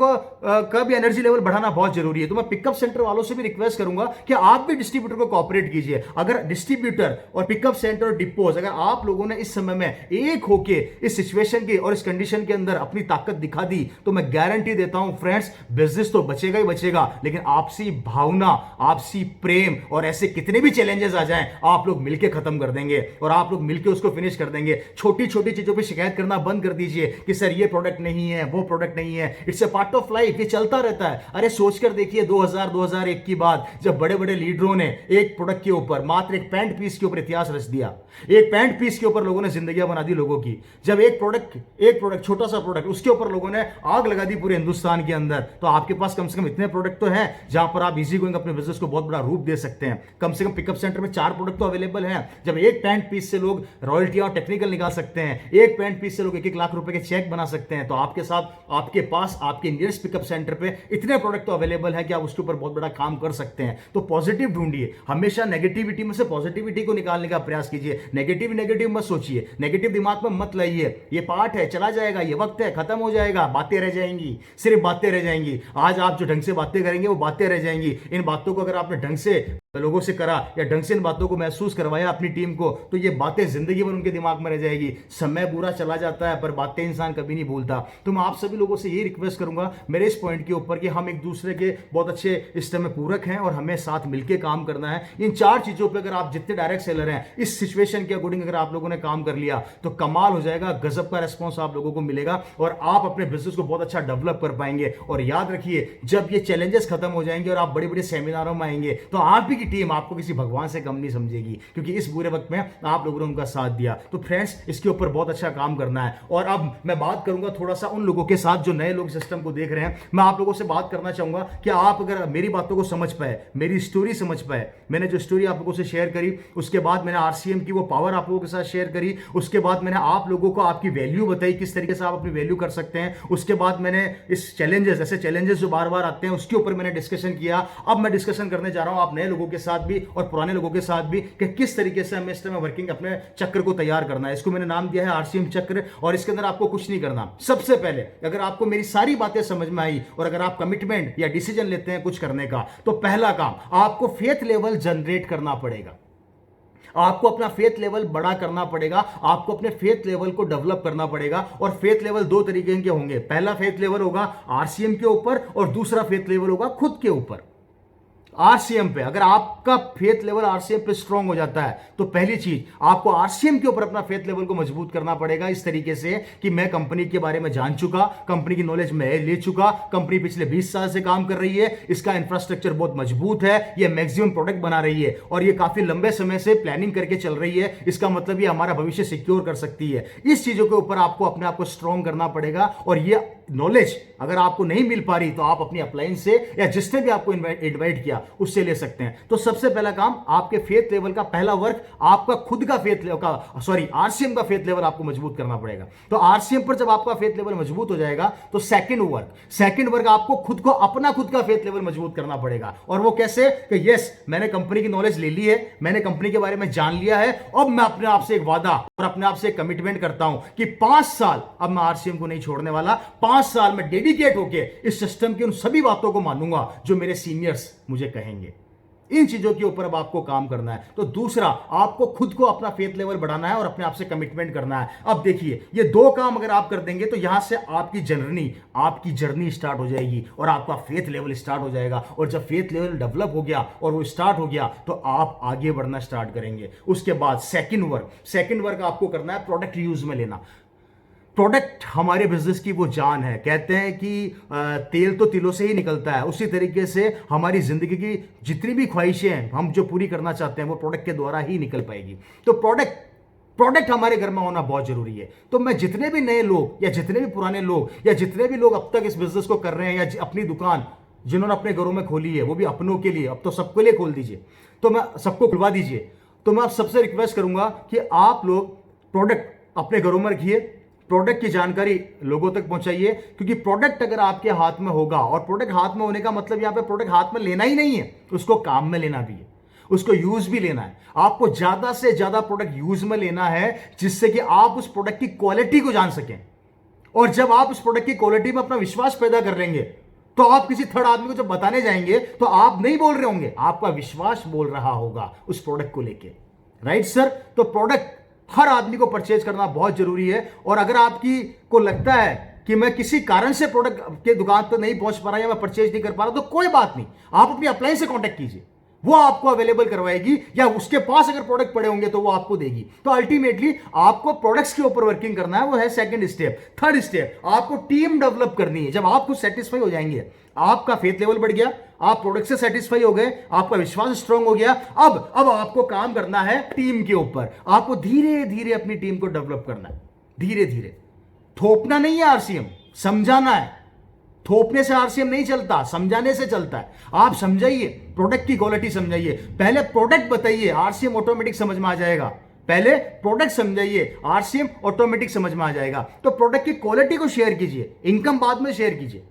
का भी एनर्जी लेवल बढ़ाना बहुत जरूरी है। तो मैं पिकअप सेंटर वालों से भी रिक्वेस्ट करूंगा कि आप भी डिस्ट्रीब्यूटर को कॉपरेट कीजिए। अगर डिस्ट्रीब्यूटर और पिकअप सेंटर और डिपोज, अगर आप लोगों ने इस समय में एक होके इस सिचुएशन की और इस कंडीशन के अंदर अपनी ताकत दिखा दी, तो मैं गारंटी देता हूं फ्रेंड्स, बिजनेस तो बचेगा ही बचेगा, लेकिन आपसी भावना, आपसी प्रेम और ऐसे कितने भी चैलेंजेस आ जाएं, आप लोग मिलकर खत्म कर देंगे और आप लोग मिलकर उसको फिनिश कर देंगे। छोटी छोटी चीजों पे शिकायत करना बंद कर दीजिए कि सर ये प्रोडक्ट नहीं है, वो प्रोडक्ट नहीं है। It's a part of life, ये चलता रहता है। अरे सोचकर देखिए 2001 की बात, जब बड़े बड़े लीडरों ने एक प्रोडक्ट के ऊपर, मात्र एक पैंट पीस के ऊपर इतिहास रच दिया। एक पैंट पीस के ऊपर लोगों ने जिंदगियां बना दी लोगों की। जब एक प्रोडक्ट छोटा सा प्रोडक्ट, उसके ऊपर लोगों ने आग लगा दी पूरे हिंदुस्तान के अंदर। तो आपके पास कम से कम इतने प्रोडक्ट तो हैं जहां पर आप इजी गोइंग अपने बिजनेस को बहुत बड़ा रूप दे सकते हैं। कम से कम पिकअप सेंटर में 4 प्रोडक्ट तो अवेलेबल हैं। जब एक पैंट पीस से लोग रॉयल्टी और टेक्निकल निकाल सकते हैं, एक पैंट पीस से लोग 1-1 लाख रुपए के चेक बना सकते हैं, तो आपके साथ, आपके पास, आपके नियरेस्ट पिकअप सेंटर पे इतने प्रोडक्ट तो अवेलेबल है कि आप उसके ऊपर बहुत बड़ा काम कर सकते हैं। तो पॉजिटिव ढूंढिए, हमेशा नेगेटिविटी में से पॉजिटिविटी को निकालने का प्रयास कीजिए। नेगेटिव मत सोचिए, नेगेटिव दिमाग में मत लाइए। ये पार्ट है, चला जाएगा, ये वक्त है, खत्म हो जाएगा, बातें रह जाएंगी, सिर्फ बातें रह जाएंगी। आज आप जो ढंग से बातें करेंगे वो बातें रह जाएंगी। इन बातों को अगर आपने ढंग से लोगों से करा या ढंग से इन बातों को महसूस करवाया अपनी टीम को, तो ये बातें जिंदगी भर उनके दिमाग में रह जाएगी। समय बुरा चला जाता है पर बातें इंसान कभी नहीं भूलता। तो मैं आप सभी लोगों से ये रिक्वेस्ट करूंगा मेरे इस पॉइंट के ऊपर कि हम एक दूसरे के बहुत अच्छे इस समय पूरक हैं और हमें साथ मिलकर काम करना है। इन 4 चीजों पर अगर आप जितने डायरेक्ट सेलर हैं इस सिचुएशन के अकॉर्डिंग अगर आप लोगों ने काम कर लिया तो कमाल हो जाएगा, गजब का रेस्पॉन्स आप लोगों को मिलेगा और आप अपने बिजनेस को बहुत अच्छा डेवलप कर पाएंगे। और याद रखिए, जब ये चैलेंजेस खत्म हो जाएंगे और आप बड़े बड़े सेमिनारों में आएंगे तो आप ही की टीम आपको किसी भगवान से कम नहीं समझेगी, क्योंकि इस बुरे वक्त में आप लोगों ने उनका साथ दिया। तो फ्रेंड्स, इसके ऊपर बहुत अच्छा काम करना है। और अब मैं बात करूंगा थोड़ा सा उन लोगों के साथ जो नए लोग सिस्टम को देख रहे हैं। मैं आप लोगों से बात करना चाहूंगा कि आप अगर मेरी बातों को समझ पाए, मेरी स्टोरी समझ पाए, मैंने जो स्टोरी आप लोगों से शेयर करी, उसके बाद मैंने आरसीएम की वो पावर आप लोगों के साथ शेयर करी, उसके बाद मैंने आप लोगों को आपकी वैल्यू बताई, किस तरीके से आप अपनी वैल्यू कर सकते हैं, उसके बाद मैंने इस चैलेंजेस, ऐसे चैलेंजेस जो बार बार आते हैं उसके ऊपर मैंने डिस्कशन किया। अब मैं डिस्कशन करने जा रहा हूं आप नए लोगों के साथ भी और पुराने लोगों के साथ भी कि किस तरीके से हमें इस टाइम वर्किंग अपने चक्र को तैयार करना है। इसको मैंने नाम दिया है आरसीएम चक्र। और इसके अंदर आपको कुछ नहीं करना। सबसे पहले अगर आपको मेरी सारी बातें समझ में आई और अगर आप कमिटमेंट या डिसीजन लेते हैं कुछ करने का, तो पहला काम आपको फेथ लेवल जनरेट करना पड़ेगा। आपको अपना फेथ लेवल बड़ा करना पड़ेगा, आपको अपने फेथ लेवल को डेवलप करना पड़ेगा। और फेथ लेवल 2 तरीके के होंगे। पहला फेथ लेवल होगा आरसीएम के ऊपर और दूसरा फेथ लेवल होगा खुद के ऊपर। आरसीएम पे अगर आपका फेथ लेवल आरसीएम पे स्ट्रांग हो जाता है तो पहली चीज आपको आरसीएम के ऊपर अपना फेथ लेवल को मजबूत करना पड़ेगा, इस तरीके से कि मैं कंपनी के बारे में जान चुका, कंपनी की नॉलेज मैं ले चुका, कंपनी पिछले 20 साल से काम कर रही है, इसका इंफ्रास्ट्रक्चर बहुत मजबूत है, ये मैक्सिमम प्रोडक्ट बना रही है और ये काफी लंबे समय से प्लानिंग करके चल रही है। इसका मतलब ये हमारा भविष्य सिक्योर कर सकती है। इस चीजों के ऊपर आपको अपने आप को स्ट्रांग करना पड़ेगा। और ये नॉलेज अगर आपको नहीं मिल पा रही तो आप अपनी अपलाइन से या जिसने भी आपको इन्वाइट किया उससे ले सकते हैं। तो सबसे पहला काम, आपके फेथ लेवल का पहला वर्क आपका खुद का फेथ लेवल का आरसीएम का फेथ लेवल आपको मजबूत करना पड़ेगा। तो आरसीएम पर जब आपका फेथ लेवल मजबूत हो जाएगा तो सेकंड वर्क आपको खुद का फेथ लेवल मजबूत करना पड़ेगा। और वो कैसे कि यस, मैंने कंपनी की नॉलेज ले ली है, मैंने कंपनी के बारे में जान लिया है, अब मैं अपने आप से एक वादा और अपने आप से एक कमिटमेंट करता हूं कि 5 साल अब मैं आरसीएम को नहीं छोड़ने वाला। 5 5 साल में डेडिकेट होके इस सिस्टम की उन सभी बातों को मानूंगा जो मेरे सीनियर्स मुझे कहेंगे। इन चीजों के ऊपर अब आपको काम करना है। तो दूसरा, आपको खुद को अपना फेथ लेवल बढ़ाना है और अपने आप से कमिटमेंट करना है। अब देखिए, ये 2 काम अगर आप कर देंगे तो यहां से आपकी जर्नी स्टार्ट हो जाएगी और आपका फेथ लेवल स्टार्ट हो जाएगा। और जब फेथ लेवल डेवलप हो गया और वो स्टार्ट हो गया तो आप आगे बढ़ना स्टार्ट करेंगे। उसके बाद सेकंड वर्क आपको करना है प्रोडक्ट यूज में लेना। प्रोडक्ट हमारे बिजनेस की वो जान है। कहते हैं कि तेल तो तिलों से ही निकलता है, उसी तरीके से हमारी जिंदगी की जितनी भी ख्वाहिशें हैं हम जो पूरी करना चाहते हैं वो प्रोडक्ट के द्वारा ही निकल पाएगी। तो प्रोडक्ट हमारे घर में होना बहुत जरूरी है। तो मैं जितने भी नए लोग या जितने भी पुराने लोग या जितने भी लोग अब तक इस बिजनेस को कर रहे हैं या अपनी दुकान जिन्होंने अपने घरों में खोली है वो भी अपनों के लिए, अब तो सबके लिए खोल दीजिए, तो मैं सबको खुलवा दीजिए। तो मैं आप सबसे रिक्वेस्ट करूंगा कि आप लोग प्रोडक्ट अपने घरों में रखिए, प्रोडक्ट की जानकारी लोगों तक पहुंचाइए। क्योंकि प्रोडक्ट अगर आपके हाथ में होगा, और प्रोडक्ट हाथ में होने का मतलब यहां पे प्रोडक्ट हाथ में लेना ही नहीं है, उसको काम में लेना भी है, उसको यूज भी लेना है। आपको ज्यादा से ज्यादा प्रोडक्ट यूज में लेना है जिससे कि आप उस प्रोडक्ट की क्वालिटी को जान सकें। और जब आप उस प्रोडक्ट की क्वालिटी में अपना विश्वास पैदा कर लेंगे तो आप किसी थर्ड आदमी को जब बताने जाएंगे तो आप नहीं बोल रहे होंगे, आपका विश्वास बोल रहा होगा उस प्रोडक्ट को लेके। Right sir? तो प्रोडक्ट हर आदमी को परचेज करना बहुत जरूरी है। और अगर आपकी को लगता है कि मैं किसी कारण से प्रोडक्ट के दुकान पर नहीं पहुंच पा रहा या मैं परचेज नहीं कर पा रहा, तो कोई बात नहीं, आप अपनी अप्लायंस से कांटेक्ट कीजिए, वो आपको अवेलेबल करवाएगी, या उसके पास अगर प्रोडक्ट पड़े होंगे तो वो आपको देगी। तो अल्टीमेटली आपको प्रोडक्ट्स के ऊपर वर्किंग करना है, वो है सेकंड स्टेप। थर्ड स्टेप, आपको टीम डेवलप करनी है। जब आप खुद सेटिस्फाई हो जाएंगे, आपका फेथ लेवल बढ़ गया, आप प्रोडक्ट से सेटिस्फाई हो गए, आपका विश्वास स्ट्रांग हो गया, अब आपको काम करना है टीम के ऊपर। आपको धीरे धीरे अपनी टीम को डेवलप करना है, धीरे धीरे। थोपना नहीं है आरसीएम, समझाना है। थोपने से आरसीएम नहीं चलता, समझाने से चलता है। आप समझाइए, प्रोडक्ट की क्वालिटी समझाइए, पहले प्रोडक्ट बताइए, आरसीएम ऑटोमेटिक समझ में आ जाएगा। पहले प्रोडक्ट समझाइए, आरसीएम ऑटोमेटिक समझ में आ जाएगा। तो प्रोडक्ट की क्वालिटी को शेयर कीजिए, इनकम बाद में शेयर कीजिए।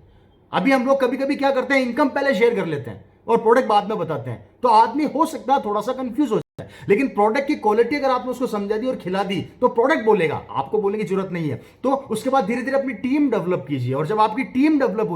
अभी हम लोग कभी कभी क्या करते हैं, इनकम पहले शेयर कर लेते हैं और प्रोडक्ट बाद में बताते हैं, तो आदमी हो सकता है थोड़ा सा कंफ्यूज हो जाए। लेकिन प्रोडक्ट की क्वालिटी अगर आपने उसको समझा दी और खिला दी तो प्रोडक्ट बोलेगा, आपको बोलने की जरूरत नहीं है। तो उसके बाद धीरे धीरे अपनी टीम डेवलप कीजिए, और जब आपकी टीम डेवलप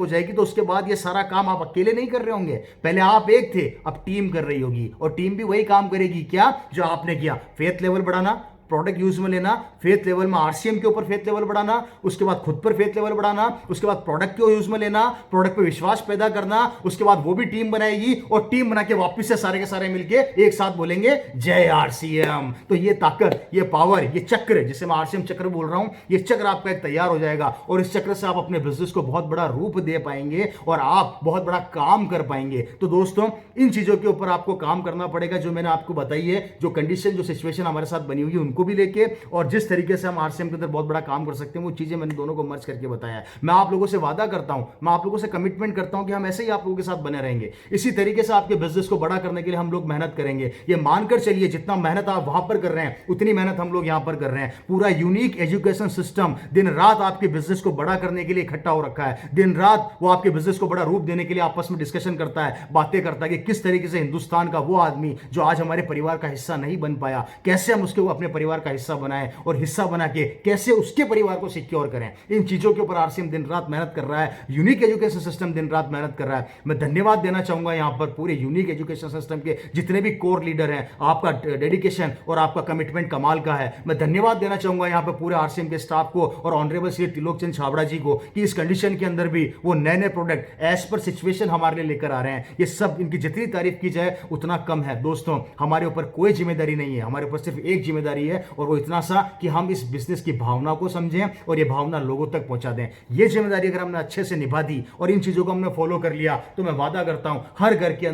हो जाएगी तो उसके बाद ये सारा काम आप अकेले नहीं कर रहे होंगे। पहले आप एक थे, अब टीम कर रही होगी, और टीम भी वही काम करेगी क्या जो आपने किया। फेथ लेवल बढ़ाना, प्रोडक्ट यूज में लेना, फेथ लेवल में आरसीएम के ऊपर फेथ लेवल बढ़ाना, उसके बाद खुद पर फेथ लेवल बढ़ाना, उसके बाद प्रोडक्ट को यूज में लेना, प्रोडक्ट पे विश्वास पैदा करना, उसके बाद वो भी टीम बनाएगी, और टीम बना के वापस से सारे के सारे मिलके एक साथ बोलेंगे जय आरसीएम। तो ये ताकत, ये पावर, ये चक्र जिसे मैं आरसीएम चक्र बोल रहा हूं, ये चक्र आपका एक तैयार हो जाएगा, और इस चक्र से आप अपने बिजनेस को बहुत बड़ा रूप दे पाएंगे और आप बहुत बड़ा काम कर पाएंगे। तो दोस्तों, इन चीजों के ऊपर आपको काम करना पड़ेगा जो मैंने आपको बताई है, जो कंडीशन, जो सिचुएशन हमारे साथ बनी हुई उनको भी लेके, और जिस तरीके से हम आरसीएम के अंदर बहुत बड़ा काम कर सकते हैं वो चीजें मैंने दोनों को मर्ज करके बताया है। मैं आप लोगों से वादा करता हूं, मैं आप लोगों से कमिटमेंट करता हूं कि हम ऐसे ही आप लोगों के साथ बने रहेंगे। इसी तरीके से आपके बिजनेस को बड़ा करने के लिए हम लोग मेहनत करेंगे। ये मानकर चलिए, जितना मेहनत आप वहां पर कर रहे हैं उतनी मेहनत हम लोग यहां पर कर रहे हैं। पूरा यूनिक एजुकेशन सिस्टम दिन रात आपके बिजनेस को बड़ा करने के लिए इकट्ठा हो रखा है। दिन रात वो आपके बिजनेस को बड़ा रूप देने के लिए आपस में डिस्कशन करता है, बातें करता है कि किस तरीके से हिंदुस्तान का वो आदमी जो आज हमारे परिवार का हिस्सा नहीं बन पाया, कैसे हम उसको अपने परिवार का हिस्सा बनाए, और हिस्सा बना के कैसे उसके परिवार को सिक्योर करें। इन चीजों के ऊपर आरसीएम दिन रात मेहनत कर रहा है, यूनिक एजुकेशन सिस्टम दिन रात मेहनत कर रहा है। मैं धन्यवाद देना चाहूंगा यहां पर पूरे यूनिक एजुकेशन सिस्टम के जितने भी कोर लीडर हैं। आपका डेडिकेशन और आपका कमिटमेंट कमाल का है। मैं धन्यवाद देना चाहूंगा यहां पर पूरे आरसीएम के स्टाफ को और ऑनरेबल श्री त्रिलोक चंद छाबड़ा जी को कि इस कंडीशन के अंदर भी वो नए नए प्रोडक्ट एज पर सिचुएशन हमारे लिए लेकर आ रहे हैं। ये सब, इनकी जितनी तारीफ की जाए उतना कम है। दोस्तों, हमारे ऊपर कोई जिम्मेदारी नहीं है, हमारे ऊपर सिर्फ एक जिम्मेदारी है, और वो इतना सा कि हम इस बिजनेस की भावना को समझें और ये भावना लोगों तक पहुंचा दें। ये जिम्मेदारी अगर हमने अच्छे से निभा दी और इन चीजों को हमने फॉलो कर लिया तो मैं वादा करता हूं हर घर के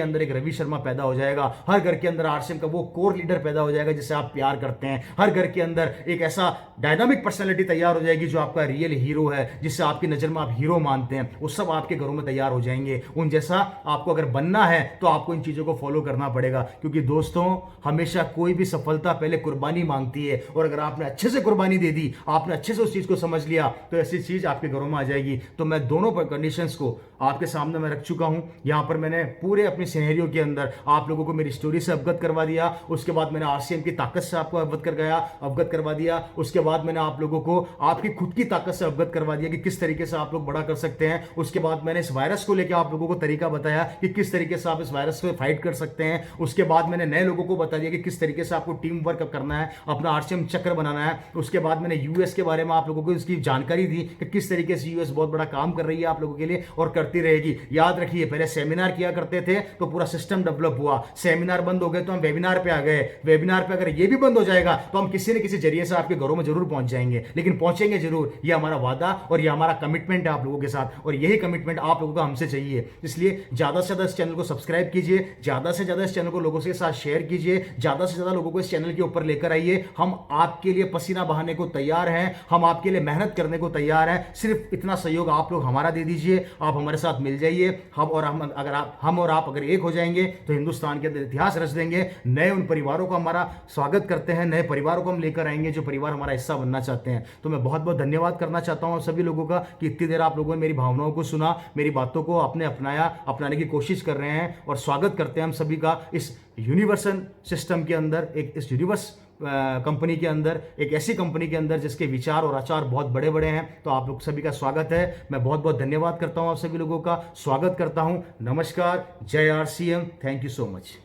अंदर एक रवि शर्मा पैदा हो जाएगा। हर घर के अंदर आरसीएम का वो कोर लीडर पैदा हो जाएगा जिसे आप प्यार करते हैं। हर घर के अंदर एक ऐसा डायनामिक पर्सनैलिटी तैयार हो जाएगी जो आपका रियल हीरो है, जिससे आपकी नजर में आप हीरो मानते हैं। वो सब आपके घरों में तैयार हो जाएंगे। उन जैसा आपको अगर बनना है तो आपको इन चीजों को फॉलो करना पड़ेगा, क्योंकि दोस्तों, हमेशा कोई भी सफलता पहले कुर्बानी मांगती है, और अगर आपने अच्छे से कुर्बानी दे दी, आपने अच्छे से उस चीज़ को समझ लिया, तो ऐसी चीज़ आपके घरों में आ जाएगी। तो मैं दोनों कंडीशंस को आपके सामने मैं रख चुका हूं। यहां पर मैंने पूरे अपने सिनेरियो के अंदर आप लोगों को मेरी स्टोरी से अवगत करवा दिया, उसके बाद मैंने आरसीएम की ताकत से आपको अवगत करवा दिया, उसके बाद मैंने आप लोगों को आपकी खुद की ताकत से अवगत करवा दिया कि किस तरीके से आप लोग बड़ा कर सकते हैं। उसके बाद मैंने इस वायरस को लेकर आप लोगों को तरीका बताया कि किस तरीके से आप इस वायरस से फाइट कर सकते हैं। उसके बाद मैंने नए लोगों को बता दिया कि किस तरीके से आपको टीम वर्क करना है, अपना आरसीएम चक्र बनाना है। उसके बाद मैंने यूएस के बारे में आप लोगों को इसकी जानकारी दी कि किस तरीके से यूएस बहुत बड़ा काम कर रही है आप लोगों के लिए और करती रहेगी। याद रखिए, पहले सेमिनार किया करते थे तो पूरा सिस्टम डेवलप हुआ, सेमिनार बंद हो गए तो हम वेबिनार पे आ गए, वेबिनार पे अगर ये भी बंद हो जाएगा तो हम किसी न किसी जरिए से आपके घरों में जरूर पहुंच जाएंगे, लेकिन पहुंचेंगे जरूर। ये हमारा वादा और ये हमारा कमिटमेंट है आप लोगों के साथ, और यही कमिटमेंट आप लोगों का हमसे चाहिए। इसलिए ज्यादा से ज्यादा इस चैनल को सब्सक्राइब कीजिए, ज्यादा से ज्यादा इस चैनल को लोगों के साथ शेयर कीजिए, ज्यादा से ज्यादा लोगों को इस चैनल के ऊपर लेकर आइए। हम आपके लिए पसीना बहाने को तैयार हैं, हम आपके लिए मेहनत करने को तैयार हैं। सिर्फ इतना सहयोग आप लोग हमारा दे दीजिए, आप हमारे साथ मिल जाइए। हम और आप अगर एक हो जाएंगे तो हिंदुस्तान के अंदर इतिहास रच देंगे। नए उन परिवारों को हमारा स्वागत करते हैं, नए परिवारों को हम लेकर आएंगे जो परिवार हमारा हिस्सा बनना चाहते हैं। तो मैं बहुत बहुत धन्यवाद करना चाहता हूं सभी लोगों का कि इतनी देर आप लोगों ने मेरी भावनाओं को सुना, मेरी बातों को आपने अपनाने की कोशिश कर रहे हैं, और स्वागत करते हैं हम सभी का इस यूनिवर्सल सिस्टम के अंदर, इस यूनिवर्स कंपनी के अंदर, एक ऐसी कंपनी के अंदर जिसके विचार और आचार बहुत बड़े बड़े हैं। तो आप लोग सभी का स्वागत है। मैं बहुत बहुत धन्यवाद करता हूं आप सभी लोगों का, स्वागत करता हूं। नमस्कार, जय RCM, thank you so much.